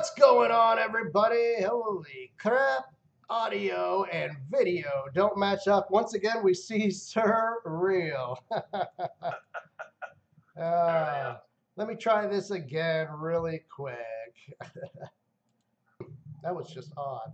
What's going on, everybody? Holy crap. Audio and video don't match up. Once again, we see Sir Real. Let me try this again really quick. That was just odd.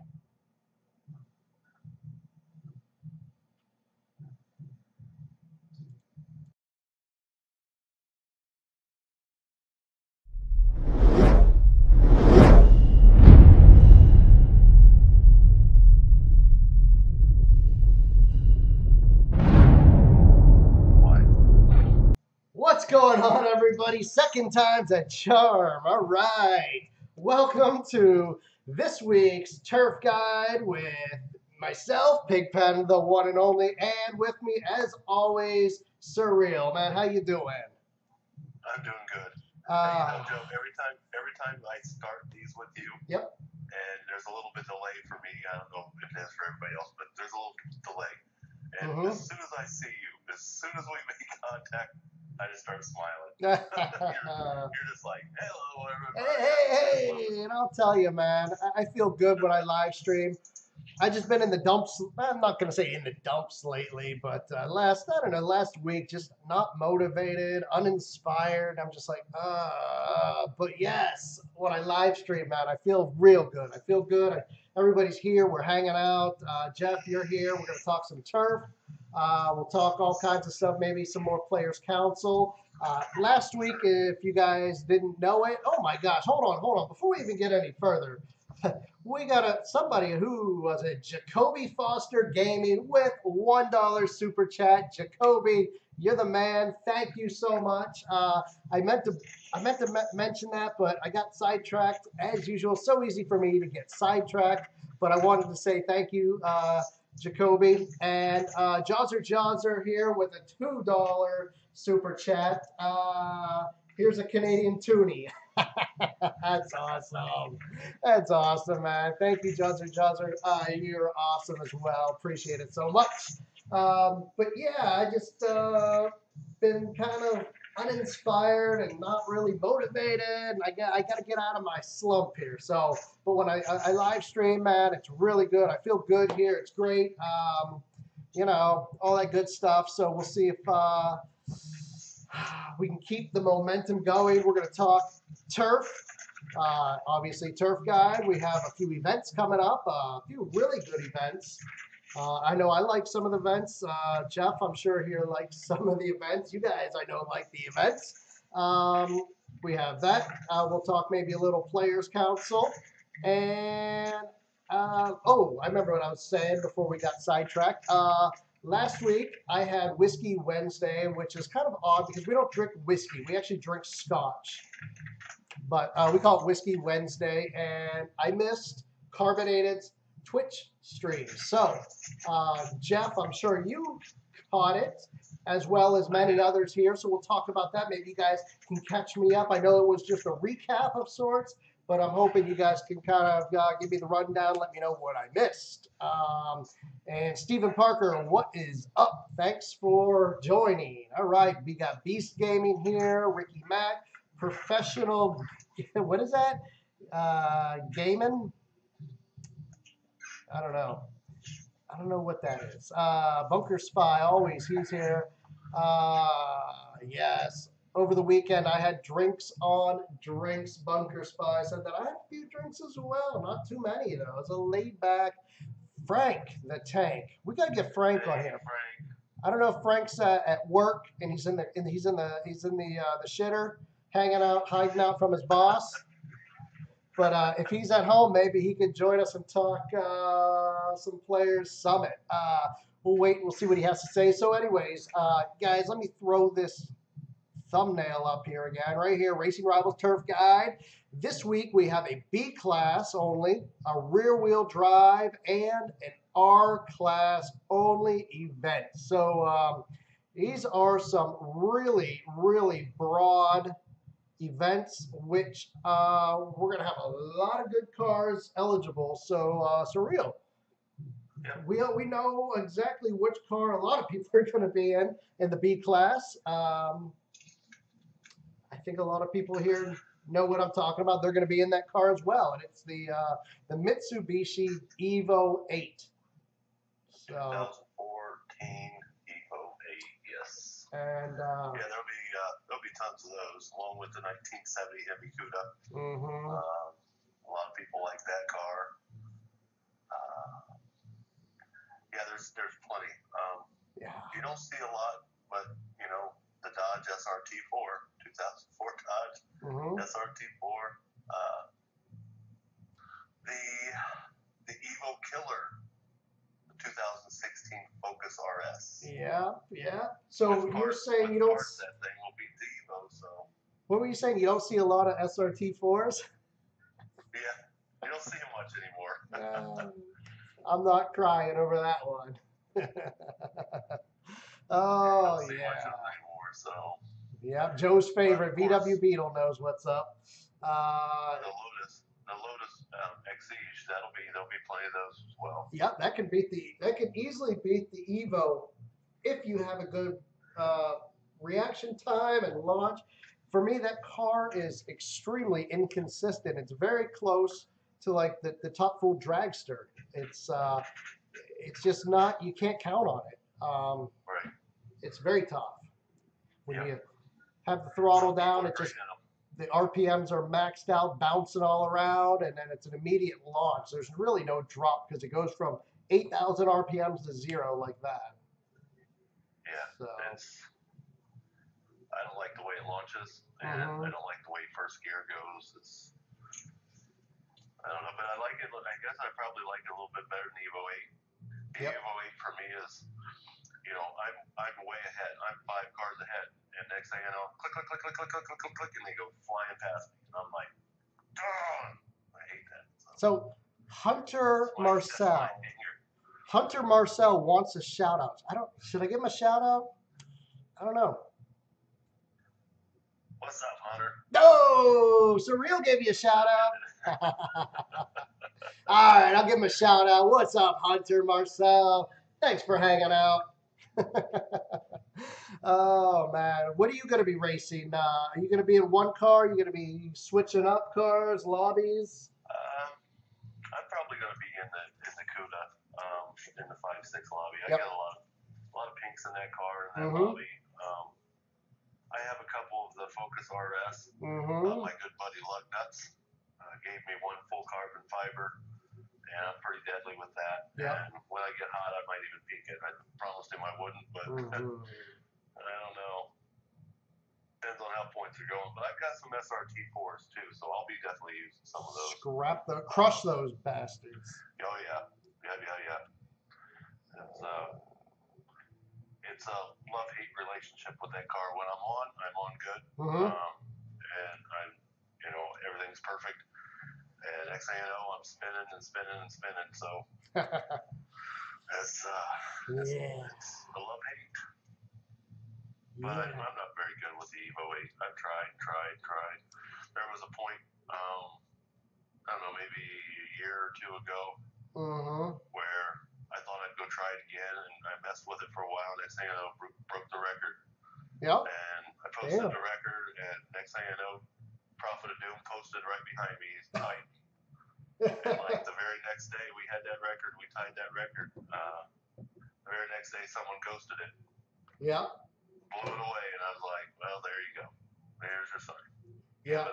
What's going on, everybody? Second time's a charm. All right. Welcome to this week's Turf Guide with myself, Pigpen, the one and only, and with me, as always, Sir Real. Man, how you doing? I'm doing good. Joe, every time I start these with you, Yep. and there's a little bit delay for me. I don't know if it is for everybody else, but there's a little delay. And as soon as I see you, as soon as we make contact, I just start smiling. you're just like, hello, everybody. Hey, and I'll tell you, man, I feel good when I live stream. I just been in the dumps. I'm not gonna say in the dumps lately, but last week, just not motivated, uninspired. I'm just like, but yes, when I live stream, man, I feel real good. I feel good. Everybody's here. We're hanging out. Jeff, you're here. We're gonna talk some turf. We'll talk all kinds of stuff. Maybe some more players' council. Last week, if you guys didn't know it, oh my gosh, hold on. Before we even get any further. We got somebody who was it, Jacoby Foster Gaming with $1 super chat. Jacoby, you're the man. Thank you so much. I meant to mention that, but I got sidetracked as usual. So easy for me to get sidetracked, but I wanted to say thank you, Jacoby. And Jawser here with a $2 super chat. Here's a Canadian toonie. That's awesome. That's awesome, man. Thank you, Juzzer. You're awesome as well. Appreciate it so much. But yeah, I just been kind of uninspired and not really motivated. And I got to get out of my slump here. So, but when I live stream, man, it's really good. I feel good here. It's great. You know, all that good stuff. So we'll see if we can keep the momentum going. We're going to talk turf. Obviously, Turf Guide. We have a few events coming up, a few really good events. I know I like some of the events. Jeff, I'm sure here likes some of the events. You guys, I know, like the events. We have that. We'll talk maybe a little Players Council. And, I remember what I was saying before we got sidetracked. Last week, I had Whiskey Wednesday, which is kind of odd because we don't drink whiskey. We actually drink scotch. But we call it Whiskey Wednesday, and I missed Carbonated's Twitch stream. So, Jeff, I'm sure you caught it, as well as many others here. So we'll talk about that. Maybe you guys can catch me up. I know it was just a recap of sorts, but I'm hoping you guys can kind of give me the rundown, let me know what I missed. And Stephen Parker, what is up? Thanks for joining. All right, we got Beast Gaming here, Ricky Mack, Professional, what is that? Gaming? I don't know what that is. Bunker Spy, always, he's here. Yes. Over the weekend, I had drinks on drinks. Bunker Spy said that I had a few drinks as well. Not too many, though. It's a laid back. Frank the Tank. We got to get Frank on here. I don't know if Frank's at work and he's in the shitter, hanging out, hiding out from his boss. But if he's at home, maybe he could join us and talk some Players Summit. We'll wait. We'll see what he has to say. So anyways, guys, let me throw this thumbnail up here again. Right here, Racing Rivals Turf Guide. This week we have a B class only, a rear wheel drive, and an R class only event. So these are some really, really broad events, which we're going to have a lot of good cars eligible. So, Surreal. Yeah. We know exactly which car a lot of people are going to be in the B class. I think a lot of people here know what I'm talking about. They're going to be in that car as well, and it's the Mitsubishi Evo 8. So 2014 Evo 8, yes. and yeah, there'll be tons of those, along with the 1970 Hemi Cuda. A lot of people like that car. Yeah, there's plenty. Yeah. You don't see a lot, but you know, the Dodge SRT4, 2004 Dodge SRT4, the Evo Killer, the 2016 Focus RS. Yeah. So you're saying you don't? That thing will beat the Evo. So. What were you saying? You don't see a lot of SRT4s? Yeah, you don't see them much anymore. I'm not crying over that one. Oh yeah. Anymore, so. Yeah, Joe's favorite VW Beetle knows what's up. The Lotus Exige, there'll be plenty of those as well. Yeah, that can easily beat the Evo if you have a good reaction time and launch. For me, that car is extremely inconsistent. It's very close to like the Top Fuel Dragster. It's just not, you can't count on it. Right. It's very tough. When you have the throttle down, it just, the RPMs are maxed out, bouncing all around, and then it's an immediate launch. There's really no drop because it goes from 8,000 RPMs to 0 like that. Yeah, so. I don't like the way it launches, and I don't like the way first gear goes. I don't know, but I like it. I guess I probably like it a little bit better than the Evo 8. The Evo 8 for me is, you know, I'm way ahead. I'm 5 cars ahead, and next thing I know, click, and they go flying past me, and I'm like, darn, I hate that. So Hunter Marcel wants a shout out. Should I give him a shout out? I don't know. What's up, Hunter? No, Surreal gave you a shout out. All right, I'll give him a shout out. What's up, Hunter Marcel? Thanks for hanging out. Oh man, what are you going to be racing? Are you going to be in one car? Are you going to be switching up cars, lobbies? I'm probably going to be in the Cuda, in the 5.6 lobby. I got a lot of pinks in that car in that lobby. I have a couple of the Focus RS. My good buddy Lug Nuts gave me one full carbon fiber, and I'm pretty deadly with that. Yeah. And when I get hot, I might even peek it. I promised him I wouldn't, but I don't know. Depends on how points are going. But I've got some SRT4s too, so I'll be definitely using some of those. Crush those bastards. Oh yeah. It's a love-hate relationship with that car. When I'm on good, and everything's perfect. And next thing you know, I'm spinning and spinning and spinning. So it's a love-hate. But I'm not very good with the Evo 8. I've tried. There was a point, I don't know, maybe a year or two ago, where I thought I'd go try it again, and I messed with it for a while. Next thing I know, broke the record. Yep. And I posted the record, and next thing I know, Prophet of Doom posted right behind me. He's tight. And like the very next day, we had that record. We tied that record. The very next day, someone ghosted it. Yeah. Blew it away, and I was like, well, there you go. There's your sign. Yeah.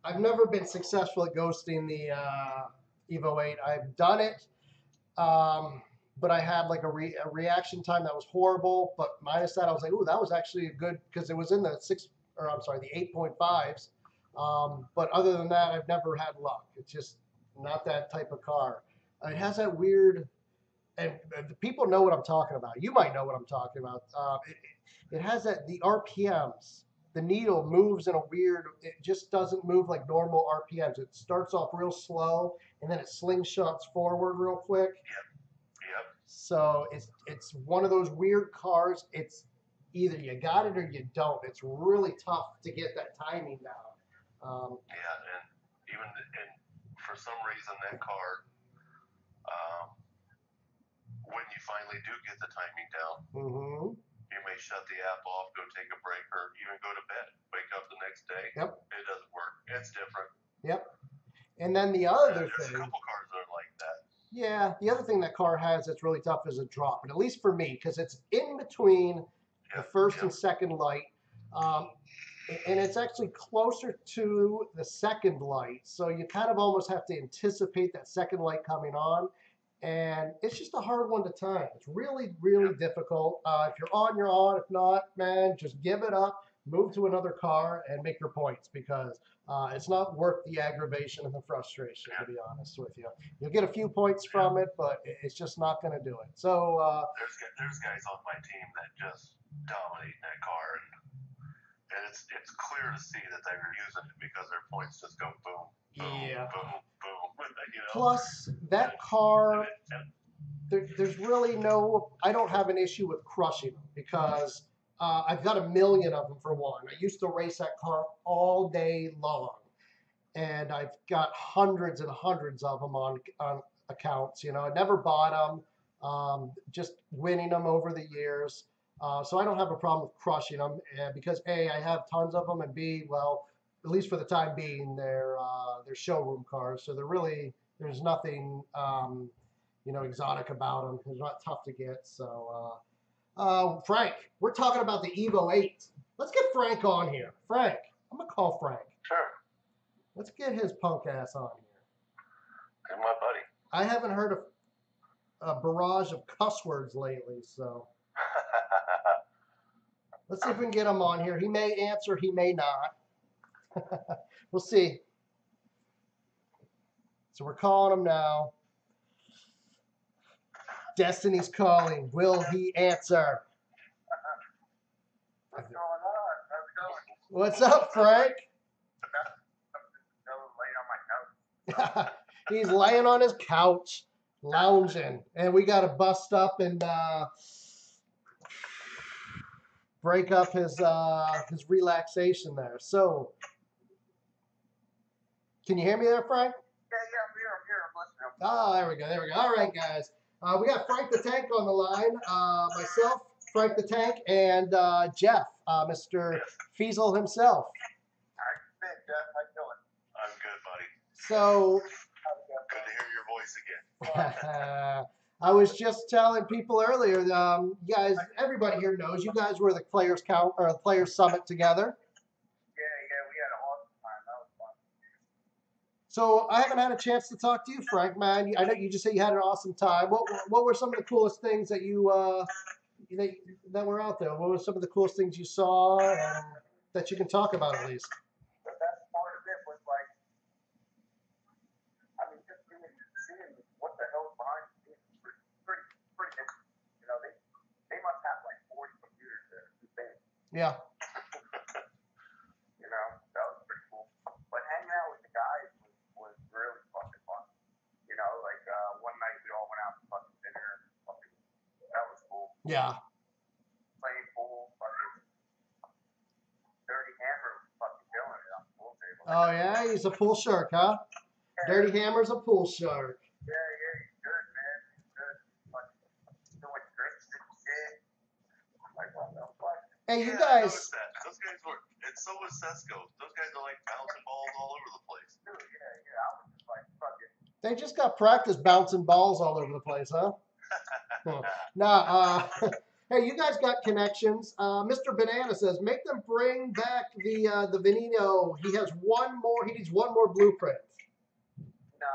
I've never been successful at ghosting the Evo 8. I've done it, but I had like a reaction time that was horrible. But minus that, I was like, ooh, that was actually a good, because it was in the the 8.5s. But other than that, I've never had luck. It's just not that type of car. It has that weird, and the people know what I'm talking about. You might know what I'm talking about. It has the RPMs. The needle moves in a weird, it just doesn't move like normal RPMs. It starts off real slow, and then it slingshots forward real quick. Yep. So it's one of those weird cars. It's either you got it or you don't. It's really tough to get that timing down. And for some reason that car, when you finally do get the timing down, you may shut the app off, go take a break, or even go to bed. Wake up the next day. Yep. It doesn't work. It's different. Yep. And then the other There's thing. a couple cars that are like that. Yeah, the other thing that car has that's really tough is a drop, and at least for me, because it's in between the first and second light, and it's actually closer to the second light, so you kind of almost have to anticipate that second light coming on, and it's just a hard one to time. It's really, really difficult. If you're on, you're on. If not, man, just give it up, move to another car, and make your points, because it's not worth the aggravation and the frustration, to be honest with you. You'll get a few points from it, but it's just not going to do it. So there's guys on my team that just dominate that car, and it's clear to see that they're using it because their points just go boom, boom, yeah. boom, boom. You know? Plus, that car, there's really no. I don't have an issue with crushing them because I've got a million of them for one. I used to race that car all day long, and I've got hundreds and hundreds of them on accounts. You know, I never bought them, just winning them over the years. So I don't have a problem with crushing them because A, I have tons of them, and B, well, at least for the time being, they're showroom cars. So there's nothing, exotic about them. They're not tough to get. So. Frank, we're talking about the Evo 8. Let's get Frank on here. Frank, I'm going to call Frank. Sure. Let's get his punk ass on here. You're my buddy. I haven't heard a barrage of cuss words lately, so let's see if we can get him on here. He may answer, he may not. We'll see. So we're calling him now. Destiny's calling. Will he answer? What's going on? How's it going? What's up, Frank? Laying on my couch. He's laying on his couch, lounging, and we got to bust up and break up his relaxation there. So, can you hear me there, Frank? Yeah, I'm here. I'm listening. Oh, there we go. All right, guys. We got Frank the Tank on the line. Myself, Frank the Tank, and Jeff, Mr. Fiesel himself. Hey, Jeff. How you doing? I'm good, buddy. So, good to hear your voice again. I was just telling people earlier, you guys, everybody here knows you guys were the Players Summit together. Yeah, we had an awesome time. That was fun. So I haven't had a chance to talk to you, Frank, man. I know you just said you had an awesome time. What were some of the coolest things that that were out there? What were some of the coolest things you saw and that you can talk about at least? The best part of it was like, just seeing what the hell's behind the scenes was pretty interesting. You know, they must have like 40 computers there. Yeah. You know, that was pretty cool. But hanging out with the guys was really fucking fun. You know, like one night we all went out to fucking dinner. That was cool. Yeah. Playing pool, fucking Dirty Hammer was fucking killing it on the pool table. Oh yeah, he's a pool shark, huh? Yeah. Dirty Hammer's a pool shark. Yeah, he's good, man. He's good. Fucking doing tricks and shit. Like, what the fuck? Hey, you I guys. noticed that. Those guys were, and so was Sesko. Those guys are like bouncing balls all over the place. Dude, yeah. I was just like, fucking. They just got practice bouncing balls all over the place, huh? Nah, hey, you guys got connections. Mr. Banana says, make them bring back the Veneno. He needs one more blueprint. No.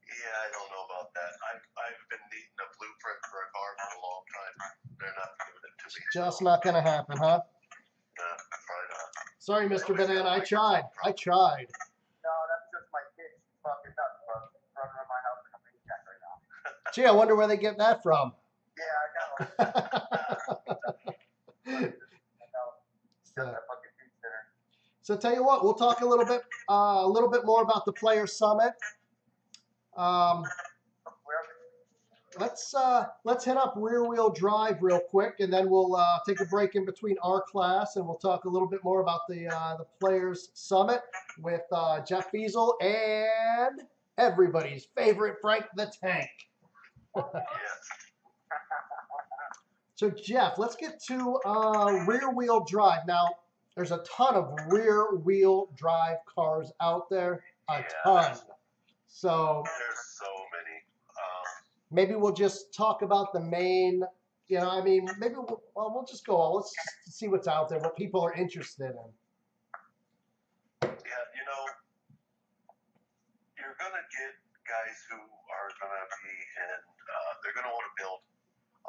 Yeah, I don't know about that. I've been needing a blueprint for a car for a long time. They're not giving it to me. Just not gonna happen, huh? No, probably not. Sorry, Mr. Banana. I tried. No, that's just my kid. She's fucking nuts, bro. She's running around my house like a maniac right now. Gee, I wonder where they get that from. Yeah, I got it. So tell you what, we'll talk a little bit more about the Players Summit. Let's hit up rear wheel drive real quick, and then we'll take a break in between our class, and we'll talk a little bit more about the Players Summit with Jeff Fiesel and everybody's favorite Frank the Tank. So Jeff, let's get to rear wheel drive now. There's a ton of rear-wheel drive cars out there. A ton. So there's so many. Maybe we'll just talk about the main. You know, I mean, maybe we'll just go on. Let's just see what's out there, what people are interested in. Yeah, you know, you're gonna get guys who are gonna be in. They're gonna want to build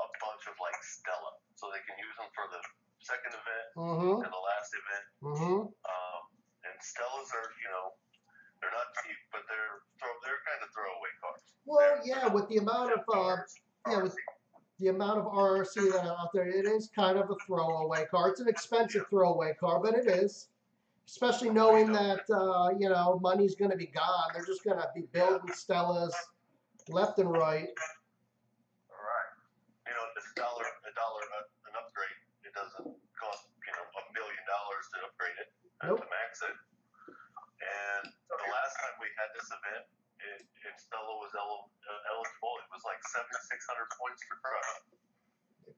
a bunch of like Stella, so they can use them for the second event and the last event. And Stellas are, you know, they're not cheap, but they're kind of throwaway cars. Well, yeah, with the amount of with the amount of RRC that are out there, it is kind of a throwaway car. It's an expensive throwaway car, but it is. Especially knowing that you know, money's going to be gone. They're just going to be building Stellas left and right. Right. You know, a dollar an upgrade. It doesn't cost, you know, $1 million to upgrade it to max it. And the last time we had this event, and Stella was eligible, it was like 7,600 points for crush.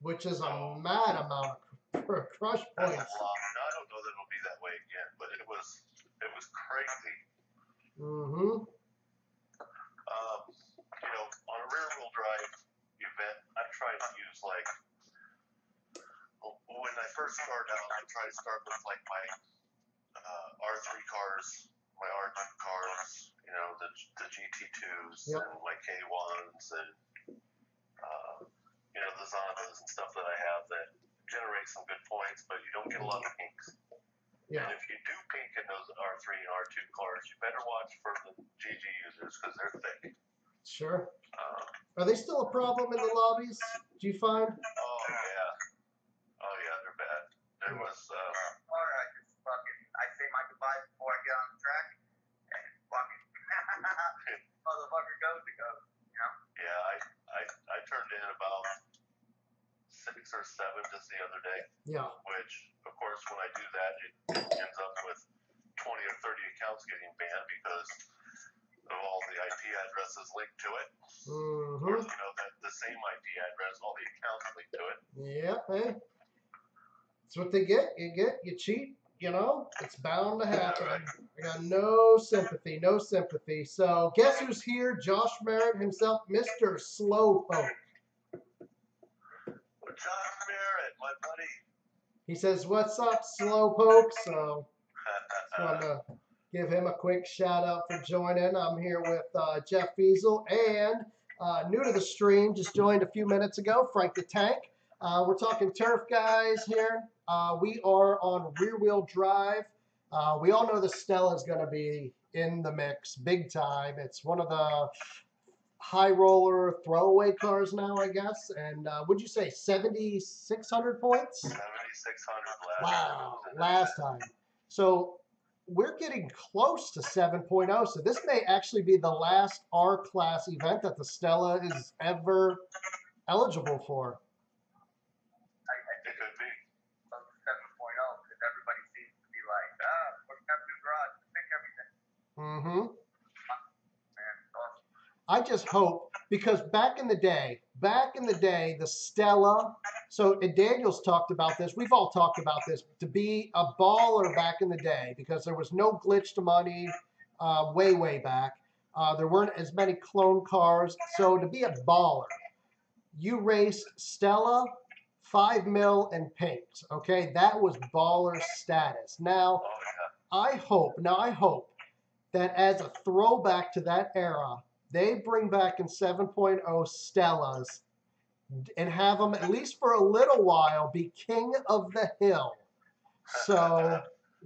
Which is a mad amount for crush points. That's a lot. Now, I don't know that it'll be that way again, but it was crazy. You know, on a rear wheel drive event, I try to use like, when I first start out, I try to start with like my R3 cars, my R2 cars, you know, the GT2s and my K1s and, you know, the Zondas and stuff that I have that generate some good points, but you don't get a lot of pinks. Yeah. And if you do pink in those R3 and R2 cars, you better watch for the GG users because they're thick. Sure. Are they still a problem in the lobbies? Do you find? Oh yeah, they're bad. There was. I just fucking say my goodbyes before I get on the track, and fucking motherfucker goes to go. You know? Yeah, I turned in about 6 or 7 just the other day. Yeah. Which, of course, when I do that, it ends up with 20 or 30 accounts getting banned because of all the IP addresses linked to it. Or, you know, the same IP address, all the accounts linked to it. Yeah, hey. That's what they get. You cheat, you know, it's bound to happen. Yeah, right. I got no sympathy. So guess who's here? Josh Merritt himself, Mr. Slowpoke. Josh Merritt, my buddy. He says, "What's up, Slowpoke?" So just wanted to give him a quick shout out for joining. I'm here with Jeff Fiesel and new to the stream, just joined a few minutes ago, Frank the Tank. We're talking turf guys here. We are on rear wheel drive. We all know the Stella is going to be in the mix big time. It's one of the high roller throwaway cars now, I guess. And would you say 7,600 points? 7,600 last time. So we're getting close to 7.0. So this may actually be the last R-Class event that the Stella is ever eligible for. It could be. 7.0, because everybody seems to be like, we're going to have to garage to pick everything. I just hope, because back in the day, the Stella, so and Daniel's talked about this, we've all talked about this, to be a baller back in the day, because there was no glitched money way back. There weren't as many clone cars. So to be a baller, you raced Stella, 5 mil, and pinks. Okay, that was baller status. Now, I hope that as a throwback to that era, they bring back in 7.0 Stellas and have them, at least for a little while, be king of the hill. So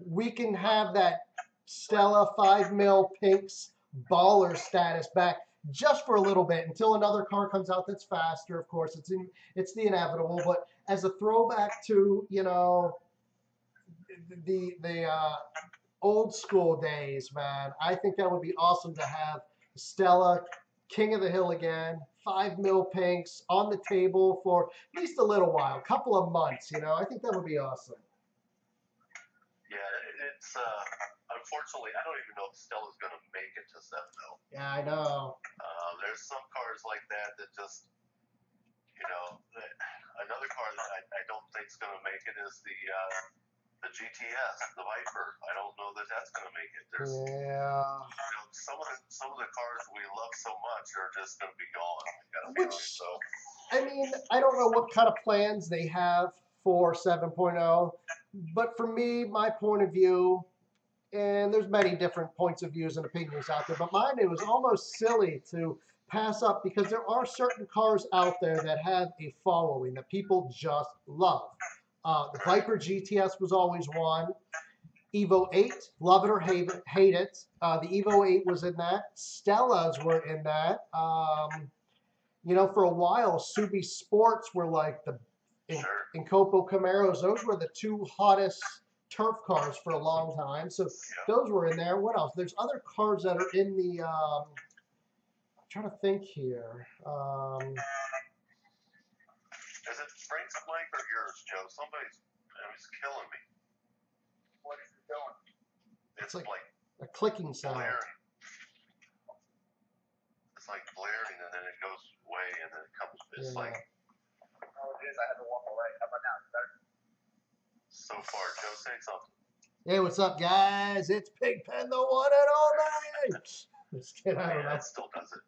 we can have that Stella 5 mil pinks baller status back just for a little bit until another car comes out that's faster. Of course, it's the inevitable. But as a throwback to, you know, the old school days, man, I think that would be awesome to have Stella, king of the hill again, 5 mil pinks on the table for at least a little while, a couple of months, you know. I think that would be awesome. Yeah, it's unfortunately, I don't even know if Stella's going to make it to 7 mil. Yeah, I know. There's some cars like that just, you know, another car that I don't think is going to make it is the the GTS, the Viper. I don't know that that's going to make it. There's, Yeah. some of the cars we love so much are just going to be gone. I gotta be Which, honest, so. I mean, I don't know what kind of plans they have for 7.0, but for me, my point of view, and there's many different points of views and opinions out there, but mine, it was almost silly to pass up because there are certain cars out there that have a following that people just love. The Viper GTS was always one. Evo 8, love it or hate it. The Evo 8 was in that. Stellas were in that. For a while, Subi Sports were like the Copo Camaros. Those were the two hottest turf cars for a long time. So those were in there. What else? There's other cars that are in the. I'm trying to think here. Is it Frank's mic or yours, Joe? Somebody's killing me. What is it doing? It's like a clicking sound. Blaring. It's like blaring, and then it goes away, and then it comes. It's like. Oh, it is. I had to walk away. How about now? Is that... So far, Joe, say something. Hey, what's up, guys? It's Pigpen, the one and only. Just kidding. I don't know. That still does it.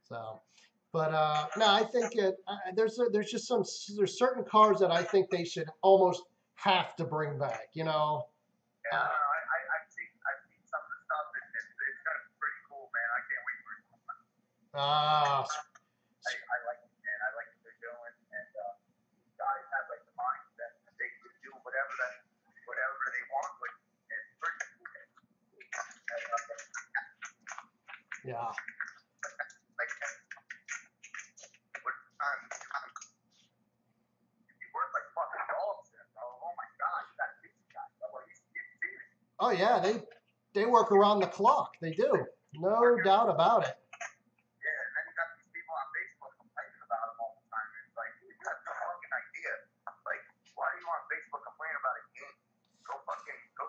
So, but no, I think there's certain cars that I think they should almost have to bring back. Yeah, I've seen some of the stuff. It's gonna be pretty cool, man. I can't wait for it. I like it, man. I like what they're doing, and guys have like the mindset that they can do whatever they want with it. It's pretty cool. Yeah. Oh yeah, they work around the clock. They do, no doubt about it. Yeah, and then you got these people on Facebook complaining about them all the time. It's like, you have no fucking idea. Like, why are you on Facebook complaining about a game? Go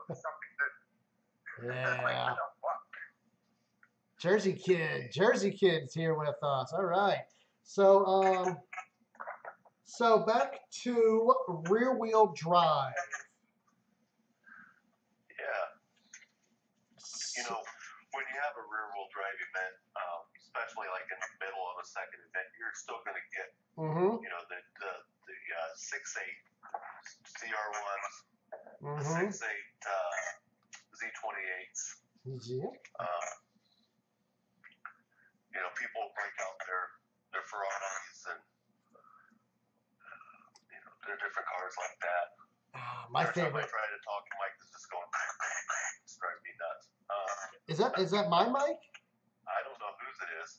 do something good. Yeah. Like, what the fuck? Jersey Kid's here with us. All right. So back to rear wheel drive. When you have a rear-wheel drive event, especially like in the middle of a second event, you're still going to get, the 6.8 CR1s, 6.8 Z28s. People break out their Ferraris and their different cars like that. My Every favorite. time I try to talk, Mike is just going. It's driving me nuts. Is that my mic? I don't know whose it is.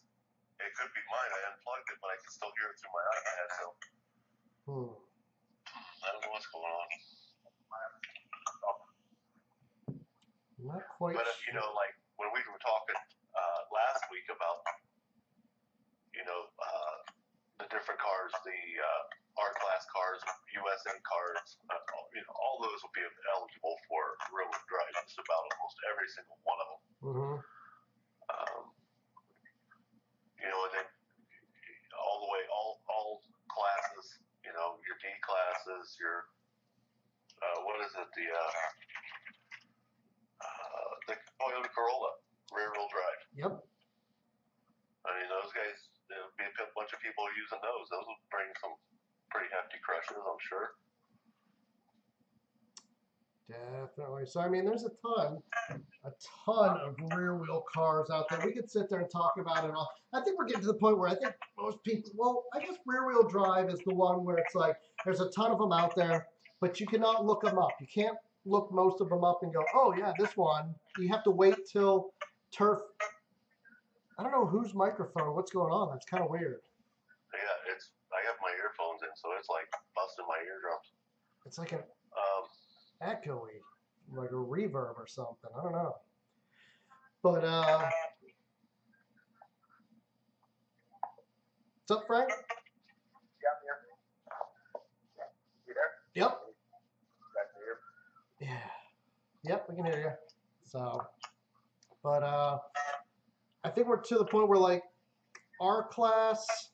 It could be mine. I unplugged it, but I can still hear it through my iPad. So I don't know what's going on. Not quite. But like when we were talking last week about the different cars, the R-Class cars, USA cars, all those will be eligible for rear-wheel drive. Just about almost every single one of them. And then all the way, all classes. Your D classes, your what is it? The Toyota Corolla rear-wheel drive. Yep. I mean, those guys. There'll be a bunch of people using those. Those will bring some pretty hefty crushes, I'm sure. Definitely. So I mean, there's a ton of rear wheel cars out there. We could sit there and talk about it all. I think we're getting to the point where I think most people, well, I guess rear wheel drive is the one where it's like there's a ton of them out there, but you cannot look them up. You can't look most of them up and go, oh yeah, this one. You have to wait till turf. I don't know whose microphone. What's going on? That's kind of weird. Yeah, I have my earphones in, so it's like busting my eardrums. It's like an echoey, like a reverb or something. I don't know. But what's up, Frank? Yeah, I'm here. You there? Yep. Back to you. Yeah. Yep, we can hear you. So, but I think we're to the point where like R-Class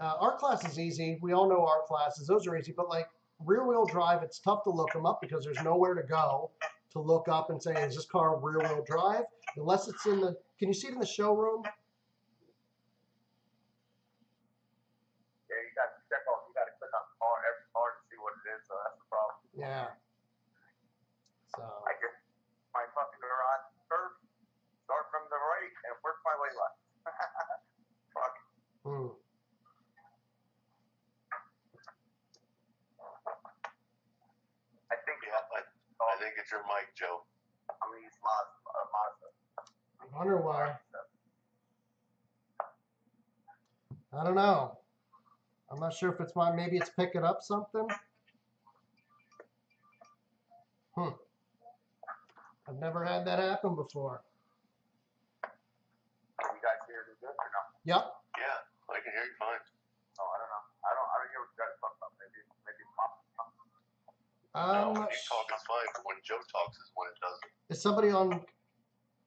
Our class is easy. We all know our classes; those are easy. But like rear-wheel drive, it's tough to look them up because there's nowhere to go to look up and say, is this car rear-wheel drive? Unless it's in the. Can you see it in the showroom? Yeah, you got to check on. You got to click on every car to see what it is. So that's the problem. Yeah. So. I get my fucking garage first, start from the right, and work my way left. Fuck. I think it's your mic, Joe. I'm gonna use Mazda. I wonder why. I don't know. I'm not sure if it's mine. Maybe it's picking up something. I've never had that happen before. Can you guys hear me good or no? Yep. Yeah, I can hear you fine. Oh, I don't know. I don't hear what you guys talking about. Maybe no, when you talk, it's fine. But when Joe talks is when it doesn't. Is somebody on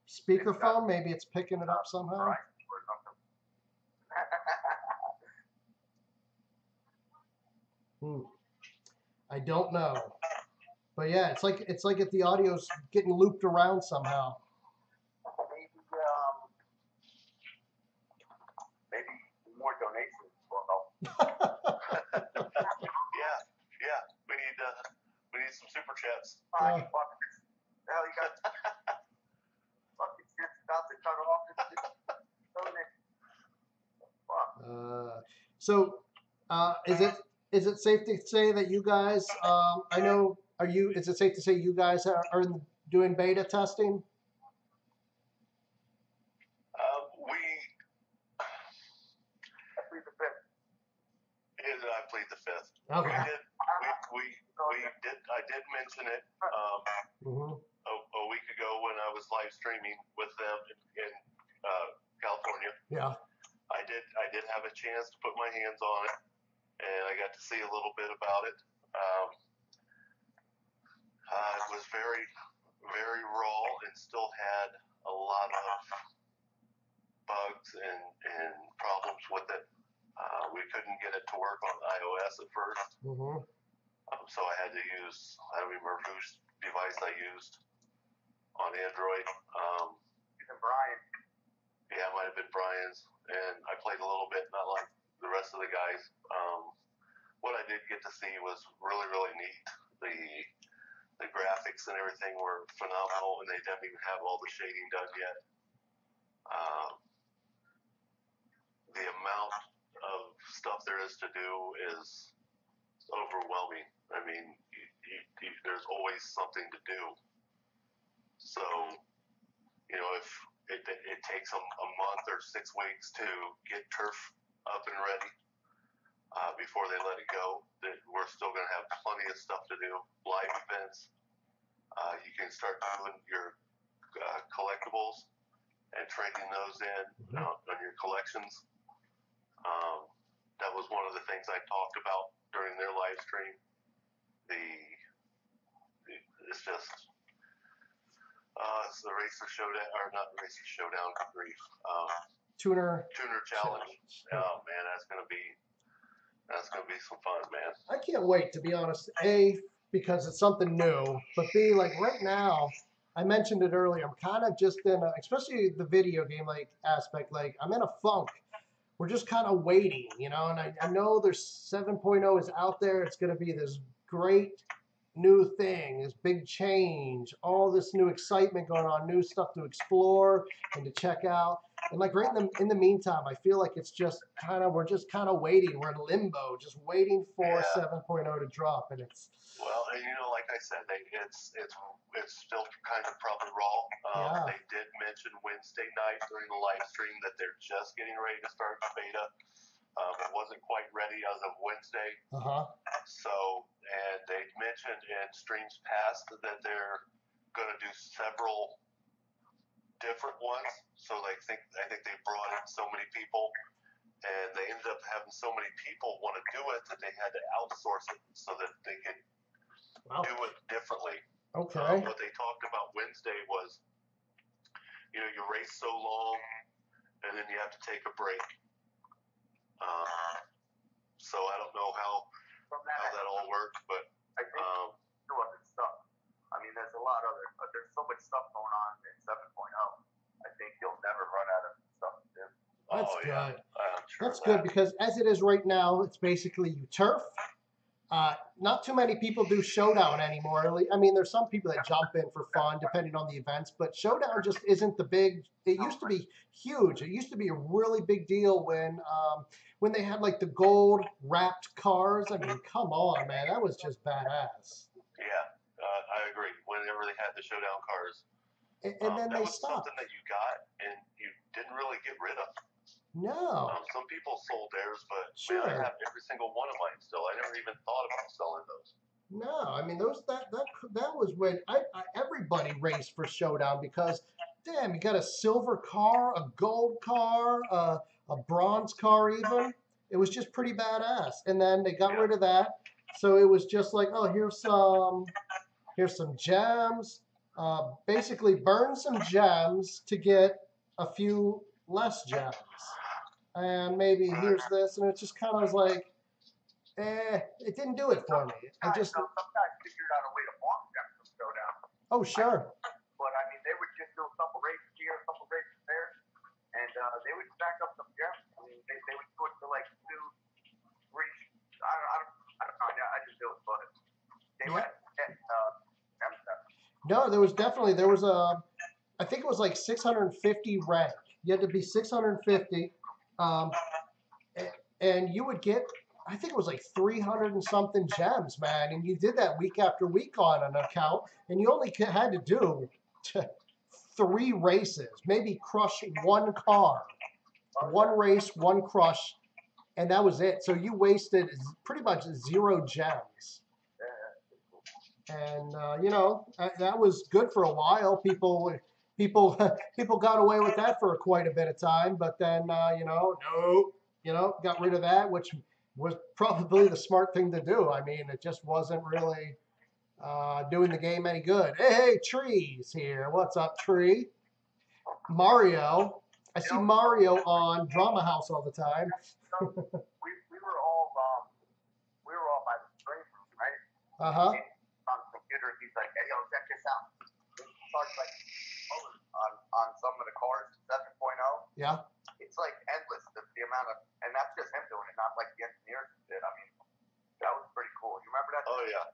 speakerphone? Maybe it's picking it up somehow. Right. I don't know. But yeah, it's like if the audio's getting looped around somehow. Maybe more donations will help. yeah. We need some super chats. Hell, you got fucking shit's about to cut off. So, is it safe to say that you guys? I know. Is it safe to say you guys are doing beta testing? I plead the fifth. Okay. I did mention it a week ago when I was live streaming with them in California. Yeah. I did have a chance to put my hands on it, and I got to see a little bit about it. It was very, very raw and still had a lot of bugs and problems with it. We couldn't get it to work on iOS at first. So I had to use, I don't remember whose device I used on Android. Even Brian. Yeah, it might have been Brian's. And I played a little bit, not like the rest of the guys. What I did get to see was really, really neat. The graphics and everything were phenomenal, and they didn't even have all the shading done yet. The amount of stuff there is to do is overwhelming. I mean, there's always something to do. So, if it takes them a month or 6 weeks to get turf up and ready before they let it go, that we're still going to have plenty of stuff to do. Live events. You can start doing your collectibles and trading those in on your collections. That was one of the things I talked about during their live stream. It's just it's the Racer Showdown, or not Racer Showdown, good grief. Tuner Challenge. Oh man, that's gonna be some fun, man. I can't wait, to be honest. A, because it's something new, but B, like right now, I mentioned it earlier, I'm kind of just in especially the video game aspect, like I'm in a funk. We're just kind of waiting, and I know there's 7.0 is out there. It's going to be this great new thing, this big change, all this new excitement going on, new stuff to explore and to check out. And like right in the meantime, I feel like it's just we're just kind of waiting. We're in limbo, just waiting for 7.0 to drop, and it's. Well, and like I said, it's still kind of probably raw. They did mention Wednesday night during the live stream that they're just getting ready to start the beta. It wasn't quite ready as of Wednesday. So, and they mentioned in streams past that they're going to do several different ones. So I think they brought in so many people, and they ended up having so many people want to do it that they had to outsource it so that they could do it differently. Okay. What they talked about Wednesday was, you race so long, and then you have to take a break. So I don't know how that all works, but I think do other stuff. I mean, there's a lot other. There's so much stuff going on in 7.0. I think you'll never run out of stuff to do. That's good. Yeah. I'm sure That's good because as it is right now, it's basically you turf. Not too many people do Showdown anymore. I mean, there's some people that jump in for fun, depending on the events, but Showdown just isn't the big. It used to be huge. It used to be a really big deal when they had like the gold wrapped cars. I mean, come on, man, that was just badass. Yeah, I agree. Whenever they had the Showdown cars, and then that they was stopped. something that you got and you didn't really get rid of. No. Some people sold theirs, but sure. man, I have every single one of mine still. I never even thought about selling those. No, I mean that was when everybody raced for Showdown because damn, you got a silver car, a gold car, a bronze car even. It was just pretty badass. And then they got rid of that, so it was just like, oh, here's some gems. Basically, burn some gems to get a few less gems. And maybe here's this, and it just kind of was like, it didn't do it for me. Some guys figured out a way to farm them from Showdown. Oh, sure. But I mean, they would just do a couple races here, a couple races there, and they would stack up some gems. I mean, they would put to like 2, 3. I don't know. I just do it, but they would get gem stuff. No, there was I think it was like 650 rank. You had to be 650. And you would get, I think it was like 300 and something gems, man. And you did that week after week on an account, and you only had to do 3 races, maybe crush 1 car, 1 race, 1 crush, and that was it. So you wasted pretty much 0 gems. And that was good for a while. People got away with that for quite a bit of time, but then got rid of that, which was probably the smart thing to do. I mean, it just wasn't really doing the game any good. Hey, Tree's here. What's up, Tree? Mario. I see Mario on Drama House all the time. we were all by the screen room, right? Uh-huh. On the computer, he's like, "Hey, yo, check this out." He starts like on some of the cars, 7.0. Yeah. It's like endless the amount of, and that's just him doing it, not like the engineers did. I mean, that was pretty cool. You remember that? Oh yeah.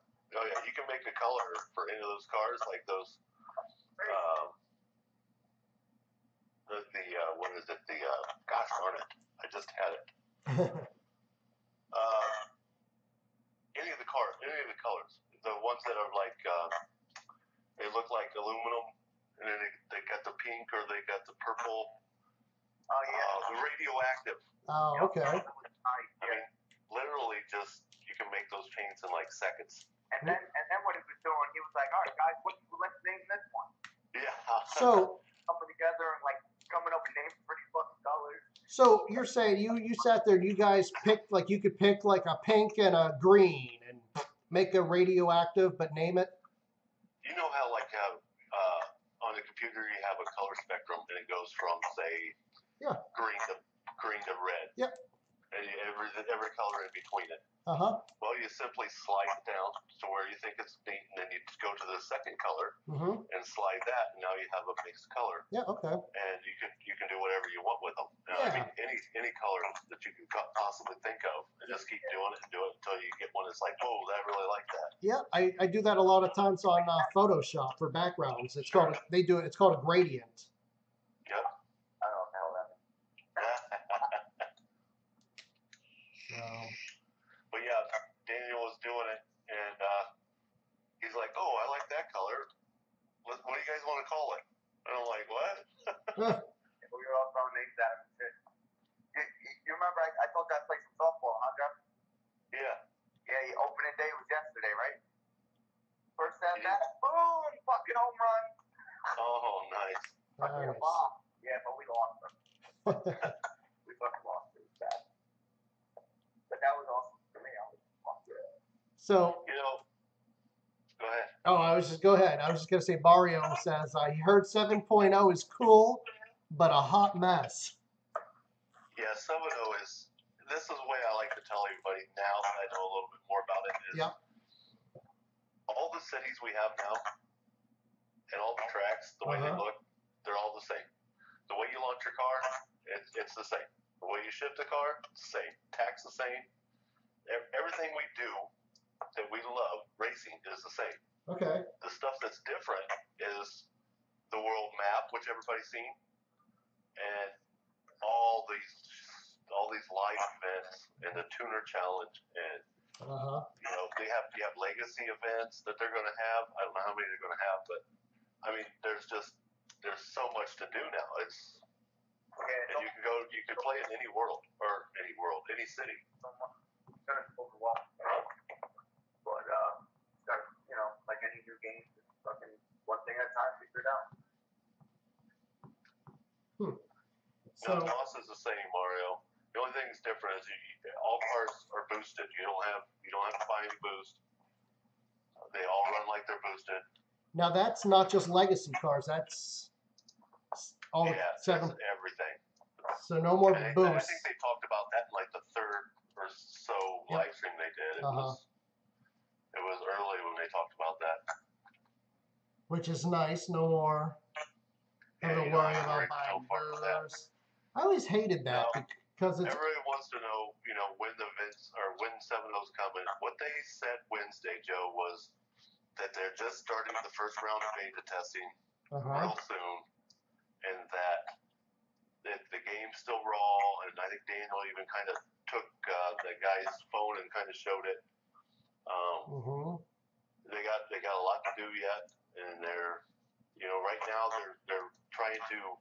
You can make a color for any of those cars, like those. What is it? Gosh darn it! I just had it. Any of the colors, the ones that are like they look like aluminum, and then they got the pink or they got the purple. Oh yeah. The radioactive. Oh, okay. I mean, literally, just you can make those paints in like seconds. And then what he was doing, he was like, "All right, guys, let's name this one." Yeah. So coming together and like coming up with names for pretty fucking colors. So you're saying you sat there and you guys picked, like, you could pick like a pink and a green and make a radioactive, but name it? You know how like on the computer you have a color spectrum and it goes from say green to red. Yep. And every color in between it. Uh-huh. Well, you simply slide it down to where you think it's neat, and then you go to the second color and slide that, and now you have a mixed color. Yeah. Okay. And you can do whatever you want with them. Now, I mean, any color that you can possibly think of, and just keep doing it and do it until you get one that's like, whoa, I really like that. Yeah, I do that a lot of times on Photoshop for backgrounds. It's called a gradient. Yep. I don't know how that. But yeah, Daniel was doing it, and he's like, "Oh, I like that color. What do you guys want to call it?" And I'm like, "What?" We were all throwing names at him. You remember I told you I played some softball, huh, Jeff? Yeah. Yeah. Opening day was yesterday, right? First at bat, boom, fucking home run. Oh, nice. Fucking a bomb. Yeah, but we lost them. We fucking lost it. It was bad. But that was awesome. So, go ahead. Oh, I was just going to say, Mario says, I heard 7.0 is cool, but a hot mess. Yeah, 7.0 this is the way I like to tell everybody, Yep. All the cities we have now and all the tracks, the way they look, they're all the same. The way you launch your car, it's the same. The way you ship the car, same. Tax the same. Everything we do that we love, racing, is the same. Okay. The stuff that's different is the world map, which everybody's seen, and all these live events and the tuner challenge, and you know, you have legacy events that they're going to have. I don't know how many they're going to have, but I mean, there's so much to do now. It's and you can play in any world, any city. It's kind of overwhelming, but you know, like any new game, it's fucking one thing at a time, figure it out. So toss is the same, Mario. The only thing that's different is all cars are boosted. You don't have to buy any boost. They all run like they're boosted. Now that's not just legacy cars. That's all seven. That's everything. So no more boost. I think they talked about that in like the third or so live stream they did. It was early when they talked about that. Which is nice. No more having to worry about buying boost. I always hated that because it's. Everybody wants to know, you know, when the events or when 7-0's coming. What they said Wednesday, Joe, was that they're just starting the first round of beta testing real soon, and that the game's still raw. And I think Daniel even kind of took the guy's phone and kind of showed it. They got a lot to do yet, and they're, you know, right now they're trying to.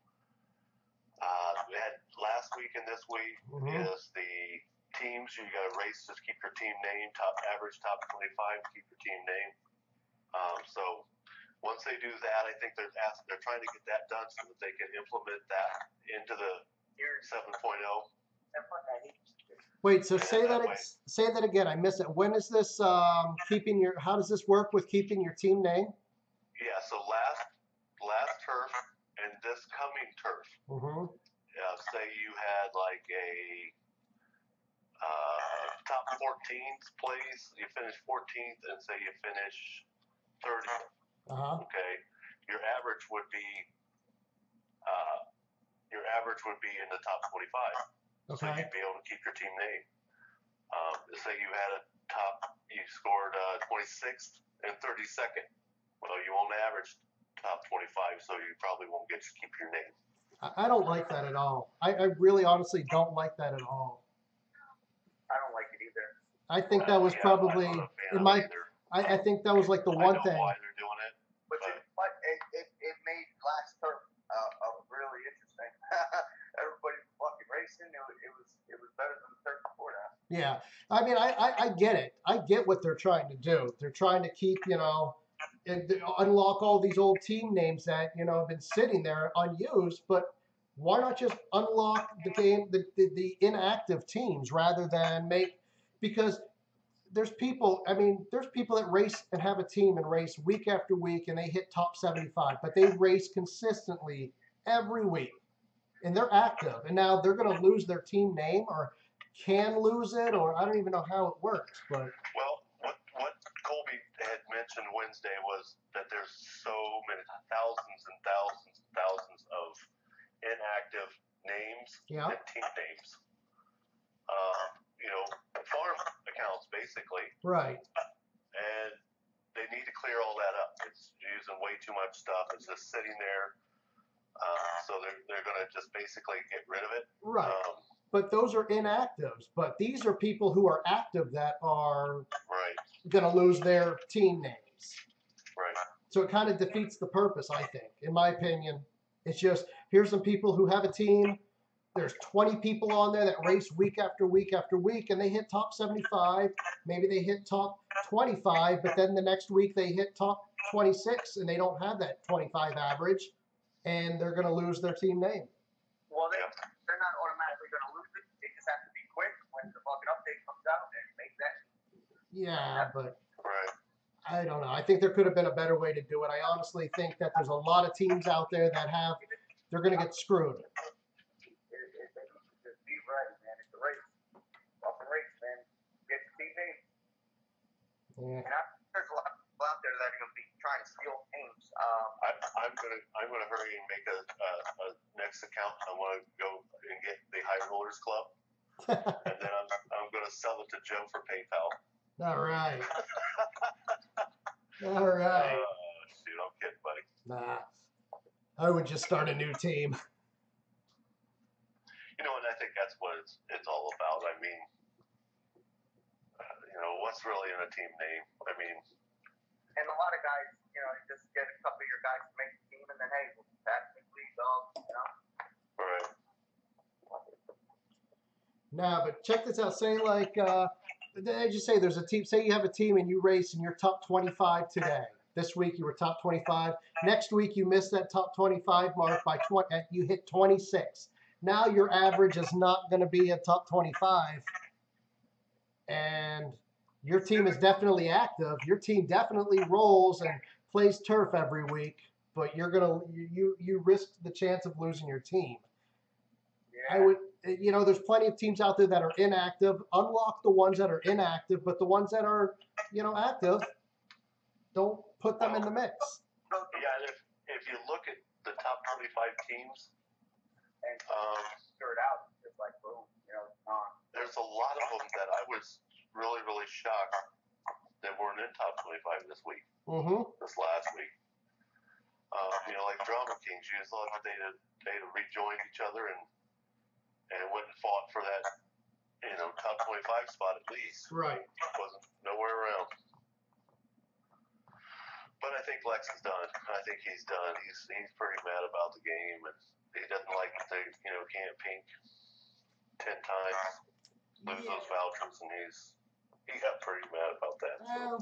We had last week and this week is the teams. You got to race, just keep your team name, average top 25, keep your team name. So once they do that, I think they're trying to get that done so that they can implement that into the 7.0. Wait, so say that again. I missed it. When is this keeping your? How does this work with keeping your team name? Yeah. So last turf and this coming turf. Say you had like a top 14th place, you finish 14th, and say you finish 30th. Okay, your average would be in the top 25. So you'd be able to keep your team name. Say you had you scored 26th and 32nd. Well, you won't average top 25, so you probably won't get to keep your name. I don't like that at all. I really honestly don't like that at all. I don't like it either. I think that was probably I think that was like the one thing. Why they're doing it, but it made last turf really interesting. Everybody was fucking racing. It was better than the turf before that. Yeah, I mean I get it. I get what they're trying to do. They're trying to keep, you know, unlock all these old team names that, you know, have been sitting there unused, but why not just unlock the inactive teams rather than because there's people that race and have a team and race week after week and they hit top 75, but they race consistently every week and they're active, and now they're going to lose their team name or can lose it, or I don't even know how it works, but. Well, what Colby had mentioned Wednesday was that there's so many thousands and thousands and thousands of inactive names and team names. You know, farm accounts basically. Right. And they need to clear all that up. It's using way too much stuff. It's just sitting there. So they're going to just basically get rid of it. Right. But those are inactives. But these are people who are active that are going to lose their team names. Right. So it kind of defeats the purpose, I think, in my opinion. It's just, here's some people who have a team. There's 20 people on there that race week after week after week, and they hit top 75. Maybe they hit top 25, but then the next week they hit top 26, and they don't have that 25 average, and they're going to lose their team name. Well, they're not automatically going to lose it. They just have to be quick when the fucking update comes out and make that. Yeah, but right. I don't know. I think there could have been a better way to do it. I honestly think that there's a lot of teams out there that they're going to get screwed. Just be ready, man. It's a race. Fucking race, man. Get your team name. Yeah. And there's a lot of people out there that are going to be trying to steal teams. I'm gonna hurry and make a next account. I want to go and get the High Rollers Club, and then I'm gonna sell it to Joe for PayPal. All right. All right. Shoot, I'm kidding, buddy. Nah, I would just start a new team. You know, and I think that's what it's all about. I mean, you know, what's really in a team name? I mean, and a lot of guys, you know, just get a couple of your guys to make the team, and then hey, we'll technically go, you know. right. Nah, but check this out. Say like, I just say there's a team. Say you have a team and you race and you're top 25 today. This week you were top 25. Next week you missed that top 25 mark by 20. You hit 26. Now your average is not going to be a top 25, and your team is definitely active. Your team definitely rolls and plays turf every week, but you risk the chance of losing your team. Yeah. I would, you know, there's plenty of teams out there that are inactive. Unlock the ones that are inactive, but the ones that are, you know, active, don't put them in the mix. Yeah, if you look at the top 25 teams, And figure it out, just like boom, you know, it's on. there's a lot of them that I was really, really shocked that weren't in top 25 this week, this last week. You know, like Drama Kings, you just thought that they'd have rejoined each other and went and fought for that, you know, top 25 spot at least. Right. Wasn't nowhere around. But I think Lex is done. I think he's done. He's pretty mad about the game, and he doesn't like that they, you know, can't pink 10 times, lose those vouchers, and he got pretty mad about that. So.